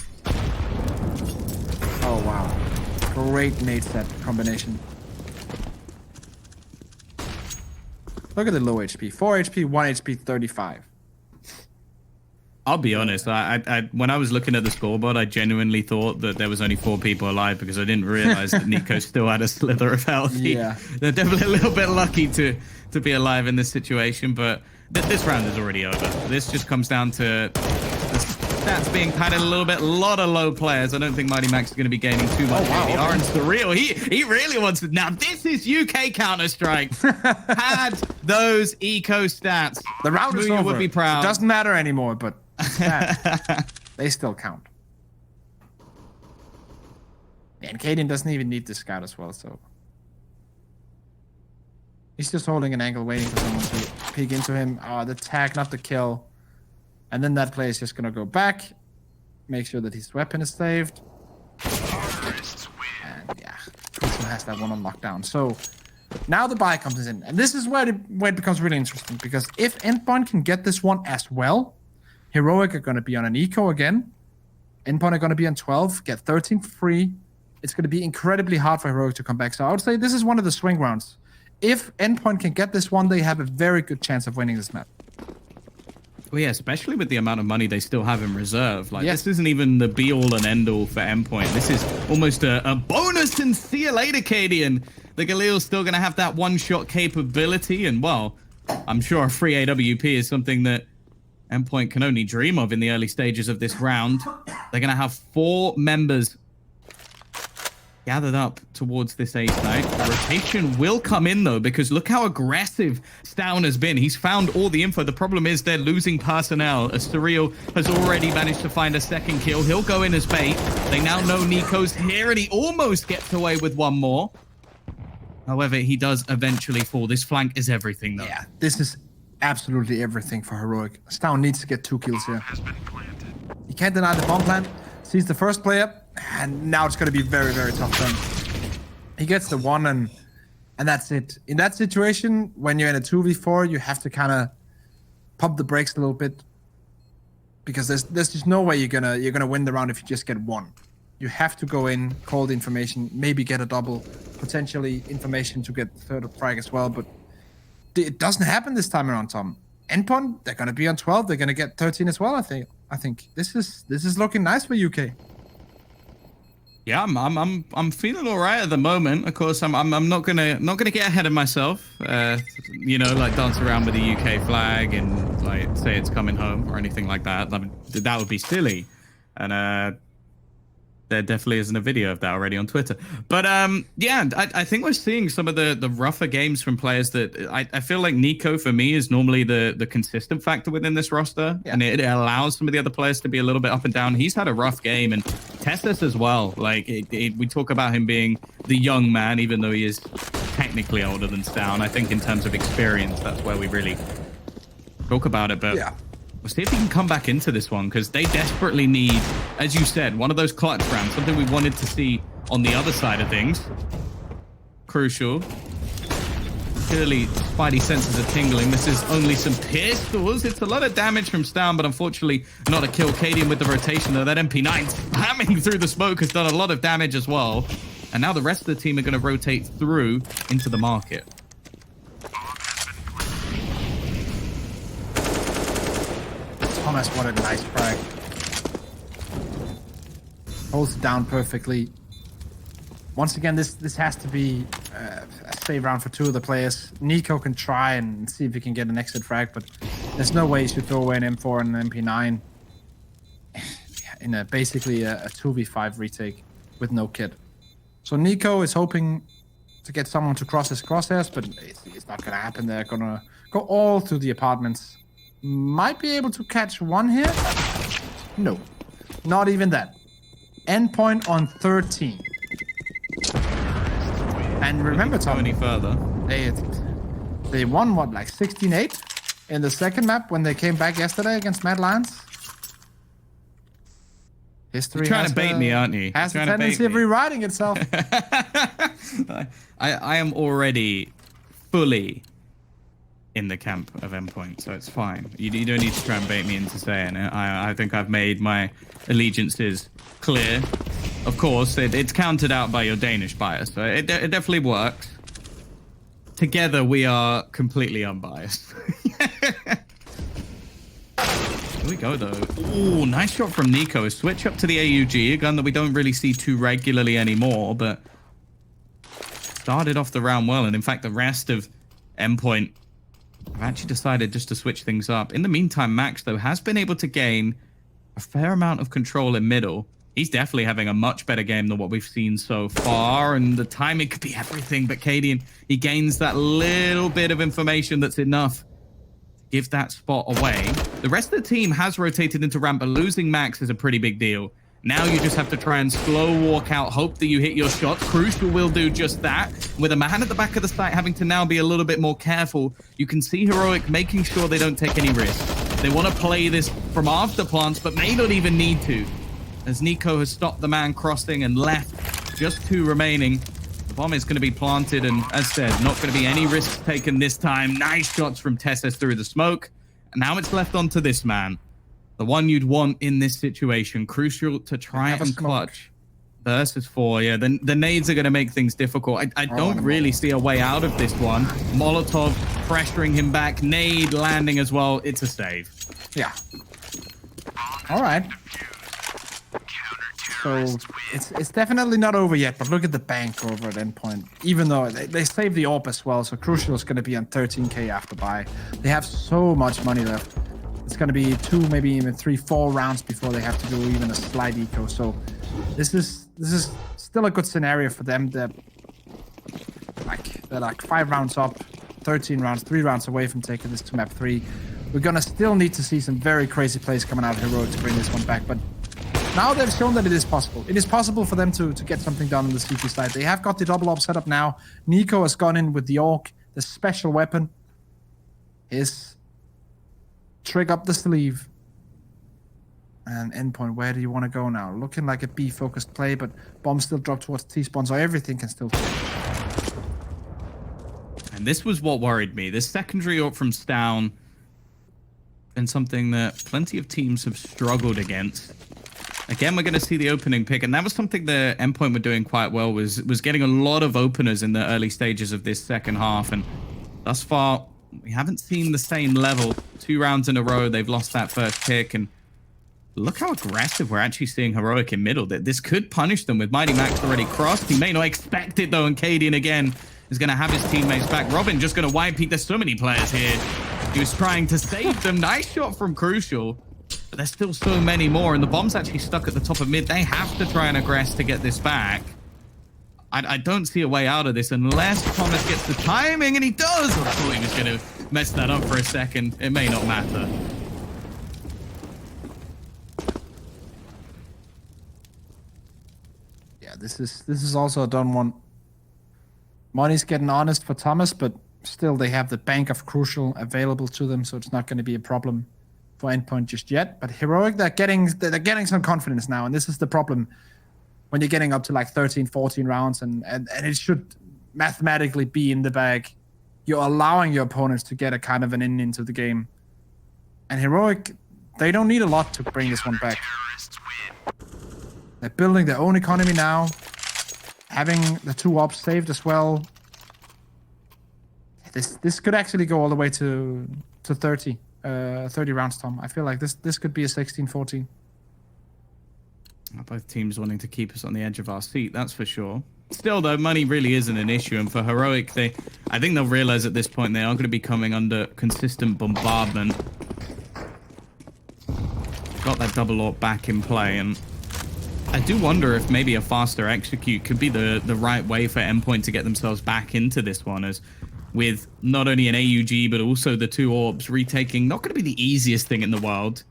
Oh, wow. Great nade set combination. Look at the low HP. 4 HP, 1 HP, 35. I'll be honest. I when I was looking at the scoreboard, I genuinely thought that there was only 4 people alive because I didn't realize that Nico still had a slither of health. Yeah. They're definitely a little bit lucky to be alive in this situation, but this round is already over. This just comes down to the stats being kind of a lot of low players. I don't think Mighty Max is going to be gaining too much. Oh, wow. ADR and Surreal. He really wants to. Now, this is UK Counter-Strike. Had those eco stats. The round is over. Would be proud. It doesn't matter anymore, but they still count. And Cadian doesn't even need the scout as well, so he's just holding an angle, waiting for someone to peek into him. The tag, not the kill. And then that player is just gonna go back, make sure that his weapon is saved. And yeah, Crucial has that one on lockdown. So now the buy comes in, and this is where it becomes really interesting, because if Endpoint can get this one as well, Heroic are going to be on an eco again. Endpoint are going to be on 12, get 13 for free. It's going to be incredibly hard for Heroic to come back. So I would say this is one of the swing rounds. If Endpoint can get this one, they have a very good chance of winning this map. Well, yeah, especially with the amount of money they still have in reserve. Like, This isn't even the be-all and end-all for Endpoint. This is almost a bonus and see you later, Cadian. The Galil's still going to have that one-shot capability. And, well, I'm sure a free AWP is something that Endpoint can only dream of in the early stages of this round. They're going to have 4 members gathered up towards this A site. The rotation will come in, though, because look how aggressive Stown has been. He's found all the info. The problem is they're losing personnel. Surreal has already managed to find a second kill. He'll go in as bait. They now know Nico's here, and he almost gets away with one more. However, he does eventually fall. This flank is everything, though. Yeah, this is absolutely everything for Heroic. Stown needs to get 2 kills here. He can't deny the bomb plant. Sees the first player, and now it's going to be very, very tough for him. He gets the 1, and that's it. In that situation, when you're in a 2v4, you have to kind of pump the brakes a little bit, because there's just no way you're gonna win the round if you just get 1. You have to go in, call the information, maybe get a double, potentially information to get third frag as well, but it doesn't happen this time around, Tom. Endpoint, they're gonna be on 12. They're gonna get 13 as well. I think this is looking nice for UK. Yeah, I'm feeling all right at the moment. Of course, I'm not gonna get ahead of myself. You know, like dance around with the UK flag and like say it's coming home or anything like that. That would be silly. And there definitely isn't a video of that already on Twitter. But yeah, I think we're seeing some of the rougher games from players that I feel like Nico for me is normally the consistent factor within this roster. Yeah. And it allows some of the other players to be a little bit up and down. He's had a rough game, and Tessus as well. Like we talk about him being the young man, even though he is technically older than Stown. I think in terms of experience, that's where we really talk about it. But yeah. We'll see if he can come back into this one, because they desperately need, as you said, one of those clutch rounds, something we wanted to see on the other side of things. Crucial. Clearly, Spidey senses are tingling. This is only some pistols. It's a lot of damage from Stown, but unfortunately not a kill. Cadian with the rotation, though. That MP9 spamming through the smoke has done a lot of damage as well. And now the rest of the team are going to rotate through into the market. Thomas, what a nice frag. Holds it down perfectly. Once again, this has to be a save round for 2 of the players. Nico can try and see if he can get an exit frag, but there's no way he should throw away an M4 and an MP9 in basically a 2v5 retake with no kit. So Nico is hoping to get someone to cross his crosshairs, but it's not going to happen. They're going to go all through the apartments. Might be able to catch 1 here. No, not even that. Endpoint on 13. And remember, Tom, any further? They won what, like 16-8 in the second map when they came back yesterday against Mad Lions. History You're trying to bait me, aren't you? Has the Trying to bait tendency of me. rewriting itself. I am already fully in the camp of Endpoint, so it's fine. You don't need to try and bait me into saying it. I think I've made my allegiances clear. Of course, it's counted out by your Danish bias, so it definitely works. Together, we are completely unbiased. Here we go, though. Ooh, nice shot from Nico. A switch up to the AUG, a gun that we don't really see too regularly anymore, but started off the round well. And in fact, the rest of Endpoint have actually decided just to switch things up. In the meantime, Max, though, has been able to gain a fair amount of control in middle. He's definitely having a much better game than what we've seen so far, and the timing could be everything, but Cadian, he gains that little bit of information that's enough to give that spot away. The rest of the team has rotated into ramp, but losing Max is a pretty big deal. Now you just have to try and slow walk out, hope that you hit your shots. Crucial will do just that. With a man at the back of the site having to now be a little bit more careful, you can see Heroic making sure they don't take any risks. They want to play this from after plants, but may not even need to, as Nico has stopped the man crossing and left just 2 remaining. The bomb is going to be planted, and as said, not going to be any risks taken this time. Nice shots from Tessus through the smoke. And now it's left onto this man, the one you'd want in this situation. Crucial to try and clutch. Versus 4, yeah. The nades are going to make things difficult. I don't really see a way out of this one. Molotov pressuring him back. Nade landing as well. It's a save. Yeah. All right. So it's definitely not over yet, but look at the bank over at Endpoint. Even though they saved the AWP as well, so Crucial is going to be on 13k after buy. They have so much money left. It's going to be 2, maybe even 3, 4 rounds before they have to do even a slight eco. So this is still a good scenario for them. They're like 5 rounds up, 13 rounds, 3 rounds away from taking this to map 3. We're going to still need to see some very crazy plays coming out of Heroic to bring this one back, but now they've shown that it is possible. It is possible for them to get something done on the CT side. They have got the double op set up now. Nico has gone in with the AUG, the special weapon. His trick up the sleeve. And Endpoint, where do you want to go now? Looking like a B-focused play, but bombs still drop towards T-spawn, so everything can still change. And this was what worried me. This secondary AWP from Stown been something that plenty of teams have struggled against. Again, we're going to see the opening pick, and that was something that Endpoint were doing quite well, was getting a lot of openers in the early stages of this second half, and thus far, we haven't seen the same level. 2 rounds in a row, they've lost that first pick, and look how aggressive we're actually seeing Heroic in middle. This could punish them with Mighty Max already crossed. He may not expect it, though, and Cadian again is going to have his teammates back. Robin just going to wipe peek. There's so many players here. He was trying to save them. Nice shot from Crucial. But there's still so many more, and the bomb's actually stuck at the top of mid. They have to try and aggress to get this back. I don't see a way out of this unless Thomas gets the timing, and he does! I thought he was going to mess that up for a second. It may not matter. Yeah, this is also a done one. Money's getting honest for Thomas, but still they have the bank of Crucial available to them, so it's not going to be a problem for Endpoint just yet. But Heroic, they're getting some confidence now, and this is the problem when you're getting up to like 13, 14 rounds, and it should mathematically be in the bag. You're allowing your opponents to get a kind of an into the game. And Heroic, they don't need a lot to bring this one back. They're building their own economy now, having the 2 ops saved as well. This could actually go all the way to 30 rounds, Tom. I feel like this could be a 16-14. Both teams wanting to keep us on the edge of our seat, that's for sure. Still, though, money really isn't an issue, and for Heroic, I think they'll realize at this point they are going to be coming under consistent bombardment. Got that double AWP back in play, and I do wonder if maybe a faster execute could be the right way for Endpoint to get themselves back into this one, as with not only an AUG, but also the 2 AWPs retaking, not going to be the easiest thing in the world.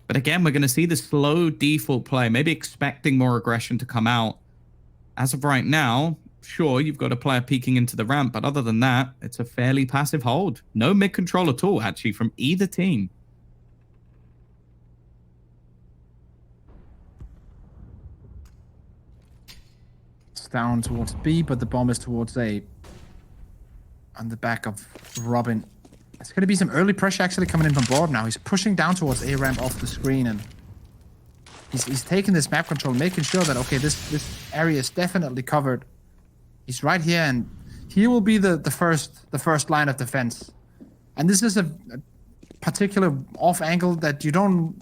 But again, we're going to see the slow default play, maybe expecting more aggression to come out. As of right now, sure, you've got a player peeking into the ramp, but other than that, it's a fairly passive hold. No mid-control at all, actually, from either team. down towards B, but the bomb is towards A. On the back of Robin. It's going to be some early pressure actually coming in from Borb now. He's pushing down towards A ramp off the screen, and he's taking this map control, making sure that, okay, this area is definitely covered. He's right here, and he will be the first line of defense. And this is a particular off angle that you don't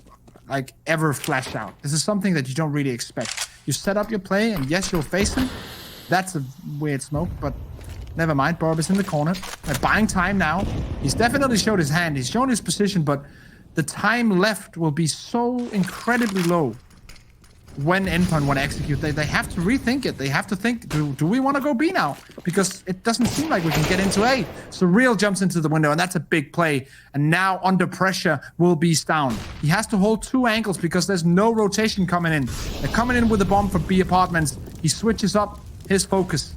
like ever flash out. This is something that you don't really expect. You set up your play, and yes, you'll face him. That's a weird smoke, but never mind. Borb is in the corner. They're buying time now. He's definitely showed his hand. He's shown his position, but the time left will be so incredibly low when Endpoint want to execute. They have to rethink it. They have to think, do we want to go B now? Because it doesn't seem like we can get into A. So Real jumps into the window, and that's a big play. And now under pressure will be down. He has to hold 2 angles because there's no rotation coming in. They're coming in with a bomb from B apartments. He switches up his focus.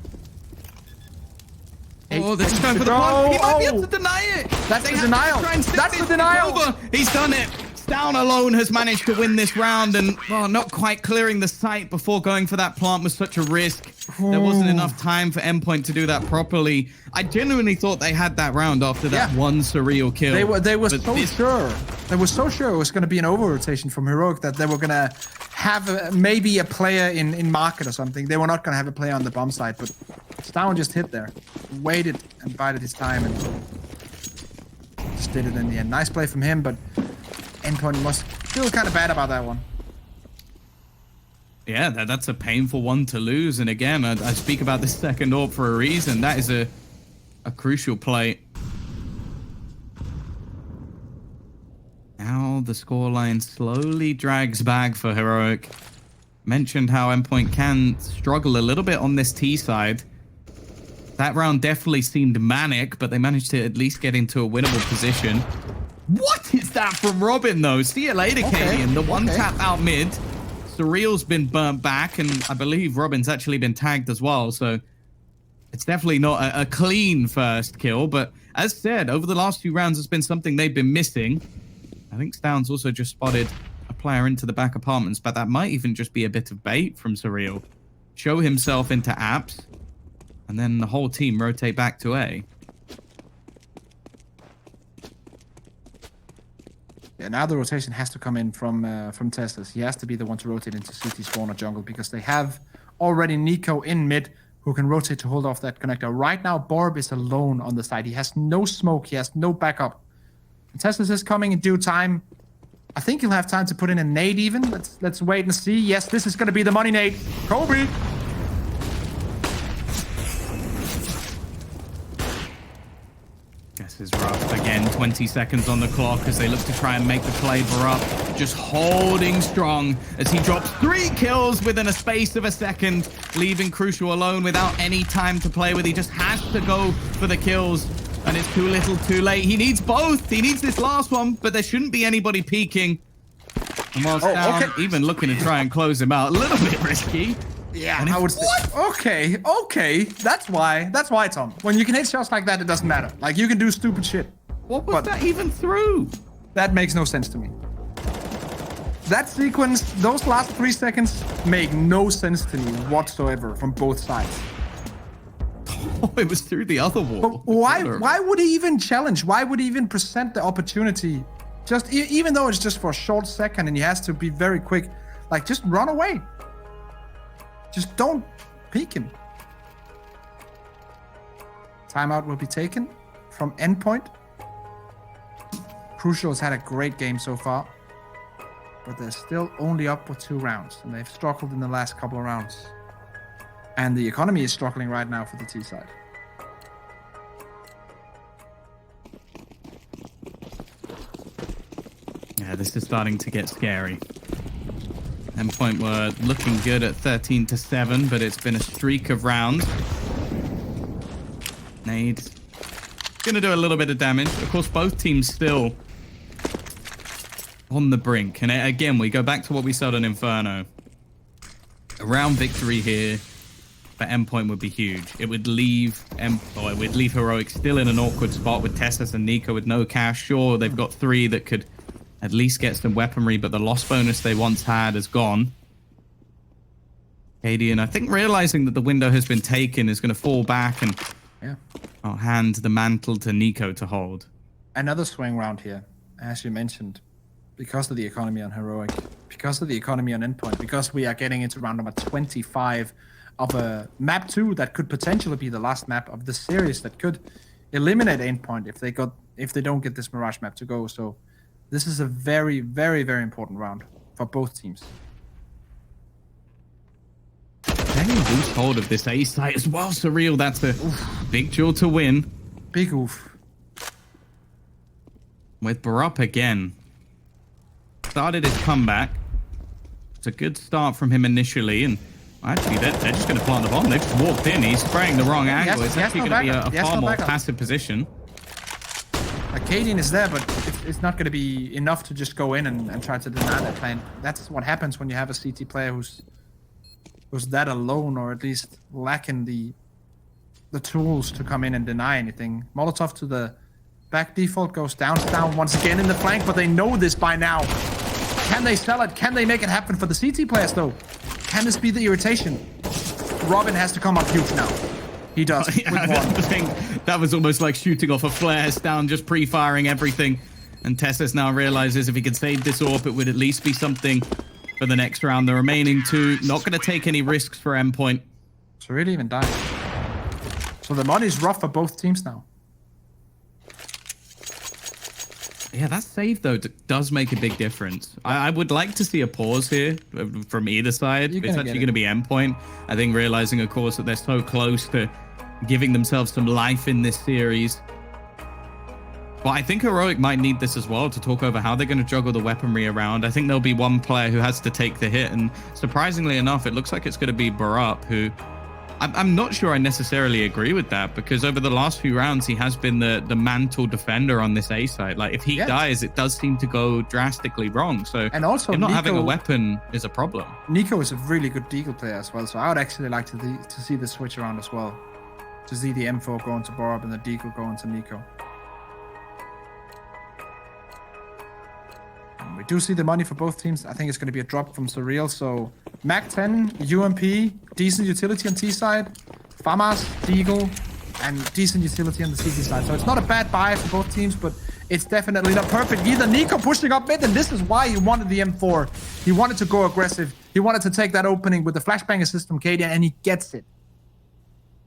Oh, this is going for the one. He might be able to deny it. That's the denial. That's the denial. He's done it. Down alone has managed to win this round, and well, not quite clearing the site before going for that plant was such a risk. There wasn't enough time for Endpoint to do that properly. I genuinely thought they had that round after that one surreal kill. They were so sure. They were so sure it was going to be an over rotation from Heroic that they were going to have maybe a player in market or something. They were not going to have a player on the bomb side, but Stown just hit there, waited and bided his time, and just did it in the end. Nice play from him, but Endpoint must feel kind of bad about that one. Yeah, that's a painful one to lose. And again, I speak about this second AWP for a reason. That is a crucial play. Now the scoreline slowly drags back for Heroic. Mentioned how Endpoint can struggle a little bit on this T side. That round definitely seemed manic, but they managed to at least get into a winnable position. What is that from Robin, though? See you later, Katie. And the one tap out mid. Surreal's been burnt back, and I believe Robin's actually been tagged as well. So it's definitely not a clean first kill. But as said, over the last few rounds, it's been something they've been missing. I think Stown's also just spotted a player into the back apartments, but that might even just be a bit of bait from Surreal. Show himself into apps, and then the whole team rotate back to A. Yeah, now the rotation has to come in from Teslas. He has to be the one to rotate into CT spawn or jungle because they have already Nico in mid who can rotate to hold off that connector. Right now, Borb is alone on the side. He has no smoke. He has no backup. And Teslas is coming in due time. I think he'll have time to put in a nade even. Let's wait and see. Yes, this is going to be the money nade. Kobe! This is rough. Again, 20 seconds on the clock as they look to try and make the play for up. Just holding strong as he drops 3 kills within a space of a second, leaving Crucial alone without any time to play with. He just has to go for the kills, and it's too little too late. He needs both. He needs this last one, but there shouldn't be anybody peeking. And whilst down, even looking to try and close him out, a little bit risky. Yeah, I would say. Okay. That's why, Tom. When you can hit shots like that, it doesn't matter. Like, you can do stupid shit. What was that even through? That makes no sense to me. That sequence, those last 3 seconds, make no sense to me whatsoever from both sides. Oh, it was through the other wall. But why would he even challenge? Why would he even present the opportunity? Just even though it's just for a short second and he has to be very quick, like, just run away. Just don't peek him. Timeout will be taken from Endpoint. Crucial has had a great game so far, but they're still only up with 2 rounds, and they've struggled in the last couple of rounds. And the economy is struggling right now for the T side. Yeah, this is starting to get scary. Endpoint were looking good at 13-7, but it's been a streak of rounds. Nade. Gonna do a little bit of damage. Of course, both teams still on the brink. And again, we go back to what we said on Inferno. A round victory here for Endpoint would be huge. It would leave Heroic still in an awkward spot with Tessus and Nico with no cash. Sure, they've got 3 that could at least get some weaponry, but the loss bonus they once had is gone. Cadian, I think realizing that the window has been taken, is going to fall back and I'll hand the mantle to Nico to hold. Another swing round here, as you mentioned, because of the economy on Heroic, because of the economy on Endpoint, because we are getting into round number 25 of a map 2 that could potentially be the last map of the series that could eliminate Endpoint if they don't get this Mirage map to go. So this is a very, very, very important round for both teams. Can you lose hold of this A site as well, Surreal? That's a big jewel to win. Big oof. With Barup again. Started his comeback. It's a good start from him initially, and actually they're just going to plant the bomb. They've just walked in. He's spraying the wrong angle. It's actually going to be a far more passive position. Cadian is there, but it's not going to be enough to just go in and try to deny that plan. That's what happens when you have a CT player who's that alone, or at least lacking the tools to come in and deny anything. Molotov to the back default goes down once again in the flank, but they know this by now. Can they sell it? Can they make it happen for the CT players, though? Can this be the irritation? Robin has to come up huge now. He does. That was almost like shooting off a flare. Down, just pre-firing everything. And Tessus now realizes if he could save this AWP, it would at least be something for the next round. The remaining two, not going to take any risks for Endpoint. So really even dying. So the money's rough for both teams now. Yeah, that save, though, does make a big difference. I would like to see a pause here from either side. It's actually going to be Endpoint. I think realizing, of course, that they're so close to giving themselves some life in this series. But I think Heroic might need this as well to talk over how they're going to juggle the weaponry around. I think there'll be one player who has to take the hit. And surprisingly enough, it looks like it's going to be Barup, who... I'm not sure I necessarily agree with that, because over the last few rounds, he has been the mantle defender on this A side. Like, if he dies, it does seem to go drastically wrong. So, and also, not having a weapon is a problem. Nico is a really good Deagle player as well, so I would actually like to see the switch around as well. To see the M4 going to Barup and the Deagle going to Nico. And we do see the money for both teams. I think it's going to be a drop from Surreal, so... Mac 10, UMP, decent utility on T side, FAMAS, Deagle, and decent utility on the CT side. So it's not a bad buy for both teams, but it's definitely not perfect either. Nico pushing up mid, and this is why he wanted the M4. He wanted to go aggressive. He wanted to take that opening with the flashbang assist from Cadian, and he gets it.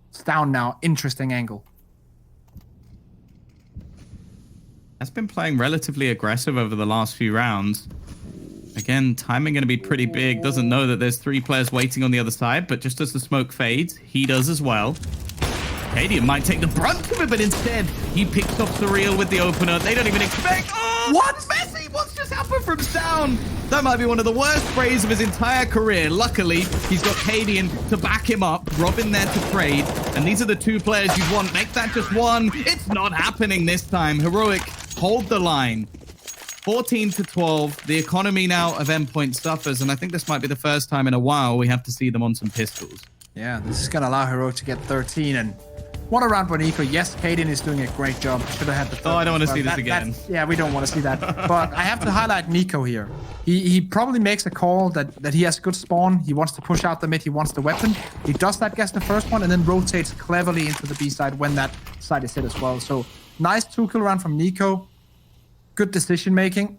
It's down now. Interesting angle. Has been playing relatively aggressive over the last few rounds. Again, timing going to be pretty big. Doesn't know that there's 3 players waiting on the other side, but just as the smoke fades, he does as well. Cadian might take the brunt of it, but instead, he picks off Surreal with the opener. They don't even expect... Oh, what? Messi, what's just happened from Sound? That might be one of the worst sprays of his entire career. Luckily, he's got Cadian to back him up. Robin there to trade. And these are the 2 players you want. Make that just 1. It's not happening this time. Heroic, hold the line. 14-12. The economy now of Endpoint suffers, and I think this might be the first time in a while we have to see them on some pistols. Yeah, this is going to allow Heroic to get 13, and what a round for Nico. Yes, Cadian is doing a great job. Should have had the third. Oh, I don't want to see this again. Yeah, we don't want to see that. But I have to highlight Nico here. He probably makes a call that he has a good spawn. He wants to push out the mid. He wants the weapon. He does that, gets the first one, and then rotates cleverly into the B side when that side is hit as well. So nice 2-kill round from Nico. Good decision making.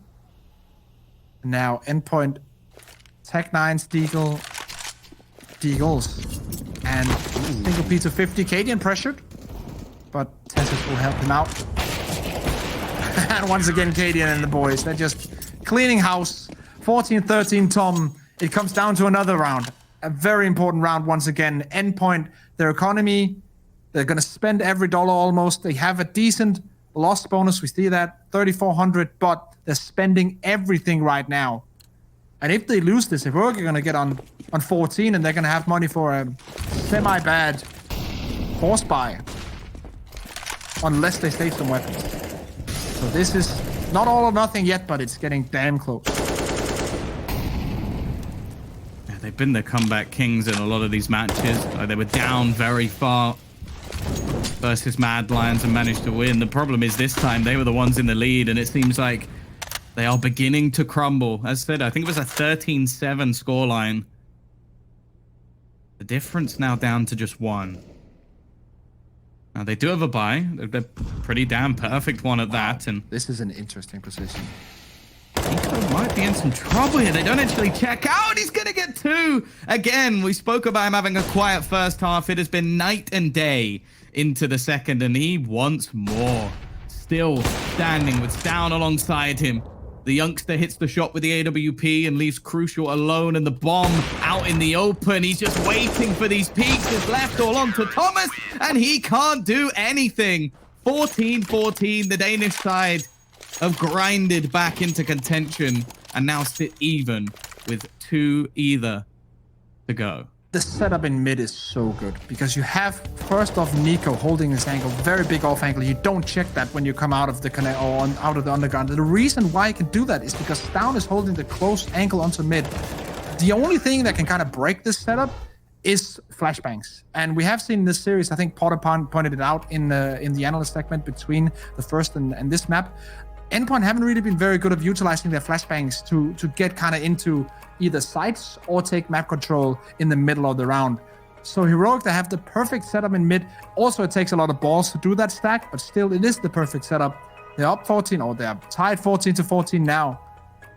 Now Endpoint, Tech 9's Deagles, and single P to 50. Cadian pressured, but Tessus will help him out. And once again, Cadian and the boys, they're just cleaning house. 14-13, Tom. It comes down to another round. A very important round once again. Endpoint, their economy, they're going to spend every dollar almost. They have a decent loss bonus, we see that, 3,400, but they're spending everything right now. And if they lose this, if we're going to get on 14, and they're going to have money for a semi-bad force buy, unless they save some weapons. So this is not all or nothing yet, but it's getting damn close. Yeah, they've been the comeback kings in a lot of these matches. They were down very far versus Mad Lions and managed to win. The problem is this time they were the ones in the lead, and it seems like they are beginning to crumble. As I said, I think it was a 13-7 scoreline. The difference now down to just 1. Now, they do have a buy. They're pretty damn perfect one at that. And this is an interesting position. Nico might be in some trouble here. They don't actually check out. He's going to get 2. Again, we spoke about him having a quiet first half. It has been night and day into the second, and he wants more. Still standing with Down alongside him. The youngster hits the shot with the AWP and leaves Crucial alone, and the bomb out in the open. He's just waiting for these peaks. Is left all on to Thomas, and he can't do anything. 14-14, the Danish side have grinded back into contention and now sit even with 2 either to go. The setup in mid is so good because you have, first off, Nico holding his angle, very big off angle. You don't check that when you come out of the connect or out of the underground. The reason why you can do that is because Down is holding the close angle onto mid. The only thing that can kind of break this setup is flashbangs, and we have seen in this series. I think Potter pointed it out in the analyst segment between the first and this map. Endpoint haven't really been very good at utilizing their flashbangs to get kind of into either sites or take map control in the middle of the round. So Heroic, they have the perfect setup in mid. Also, it takes a lot of balls to do that stack, but still, it is the perfect setup. They're up 14, or they're tied 14-14 now.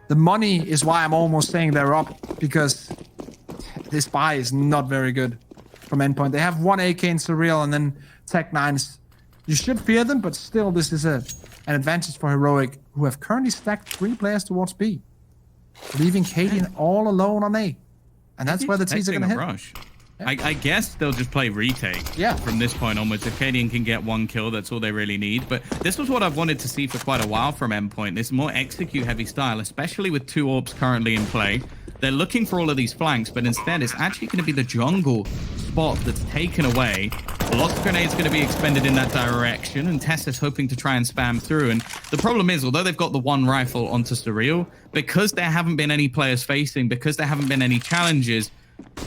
The money is why I'm almost saying they're up, because this buy is not very good from Endpoint. They have 1 AK in Surreal and then Tech 9s. You should fear them, but still, this is an advantage for Heroic, who have currently stacked 3 players towards B, leaving Cadian all alone on A. And that's where the T's are going to hit. Rush. Yeah. I guess they'll just play retake from this point onwards. If Cadian can get 1 kill, that's all they really need. But this was what I've wanted to see for quite a while from Endpoint. This more execute-heavy style, especially with 2 orbs currently in play. They're looking for all of these flanks, but instead it's actually going to be the jungle spot that's taken away. Lots of grenades going to be expended in that direction, and Tessa's hoping to try and spam through. And the problem is, although they've got the 1 rifle onto Surreal, because there haven't been any players facing, because there haven't been any challenges,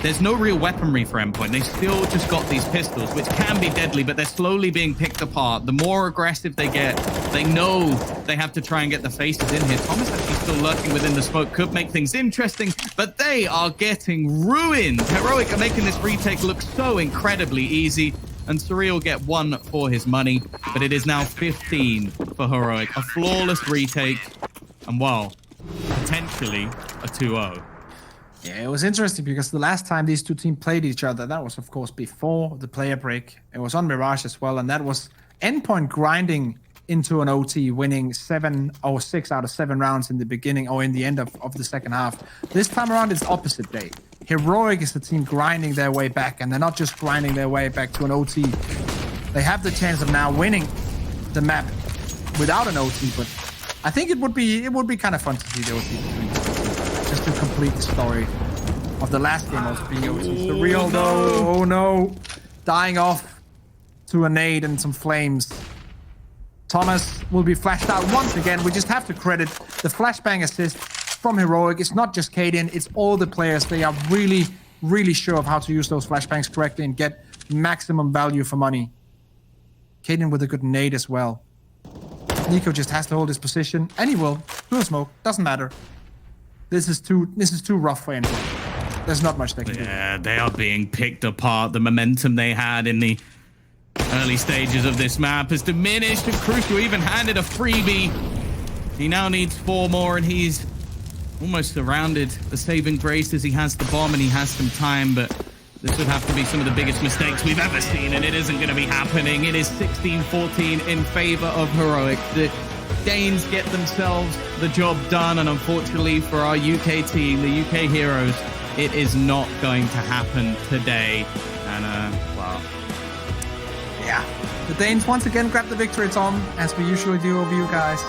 there's no real weaponry for Endpoint. They still just got these pistols, which can be deadly, but they're slowly being picked apart. The more aggressive they get, they know they have to try and get the faces in here. Thomas actually still lurking within the smoke, could make things interesting, but they are getting ruined. Heroic are making this retake look so incredibly easy, and Surreal get 1 for his money, but it is now 15 for Heroic. A flawless retake, and well, potentially a 2-0. Yeah, it was interesting because the last time these 2 teams played each other, that was, of course, before the player break. It was on Mirage as well, and that was Endpoint grinding into an OT, winning 6 out of 7 rounds in the beginning or in the end of the second half. This time around, it's opposite day. Heroic is the team grinding their way back, and they're not just grinding their way back to an OT. They have the chance of now winning the map without an OT, but I think it would be kind of fun to see the OT between the 2 teams, just to complete the story of the last game also being OT. Surreal though, oh no, dying off to a nade and some flames. Thomas will be flashed out once again. We just have to credit the flashbang assist from Heroic. It's not just Cadian, it's all the players. They are really, really sure of how to use those flashbangs correctly and get maximum value for money. Cadian with a good nade as well. Nico just has to hold his position, and he will. No smoke, doesn't matter. This is too rough for anyone. There's not much they can do. Yeah, they are being picked apart. The momentum they had in the early stages of this map has diminished, and Crucial even handed a freebie. He now needs 4 more, and he's almost surrounded. The saving grace is he has the bomb and he has some time, but this would have to be some of the biggest mistakes we've ever seen, and it isn't going to be happening. It is 16-14 in favor of Heroic. The Danes get themselves the job done, and unfortunately for our UK team, the UK Heroes, it is not going to happen today. And, well... yeah, the Danes once again grab the victory, Tom, as we usually do over you guys.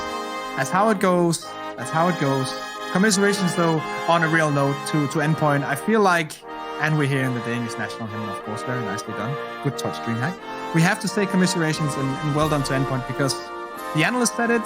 That's how it goes. That's how it goes. Commiserations, though, on a real note to Endpoint. I feel like, and we're here in the Danish national hymn, of course, very nicely done. Good touch, DreamHack. We have to say commiserations and well done to Endpoint, because the analyst said it.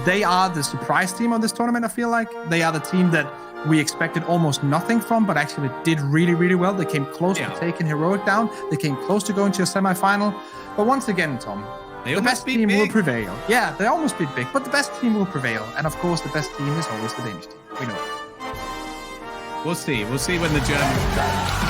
They are the surprise team of this tournament, I feel like. They are the team that we expected almost nothing from, but actually did really, really well. They came close to taking Heroic down. They came close to going to a semifinal. But once again, Tom, the best team will prevail. Yeah, they almost beat big, but the best team will prevail. And of course, the best team is always the Danish team. We know it. We'll see. We'll see when the Germans...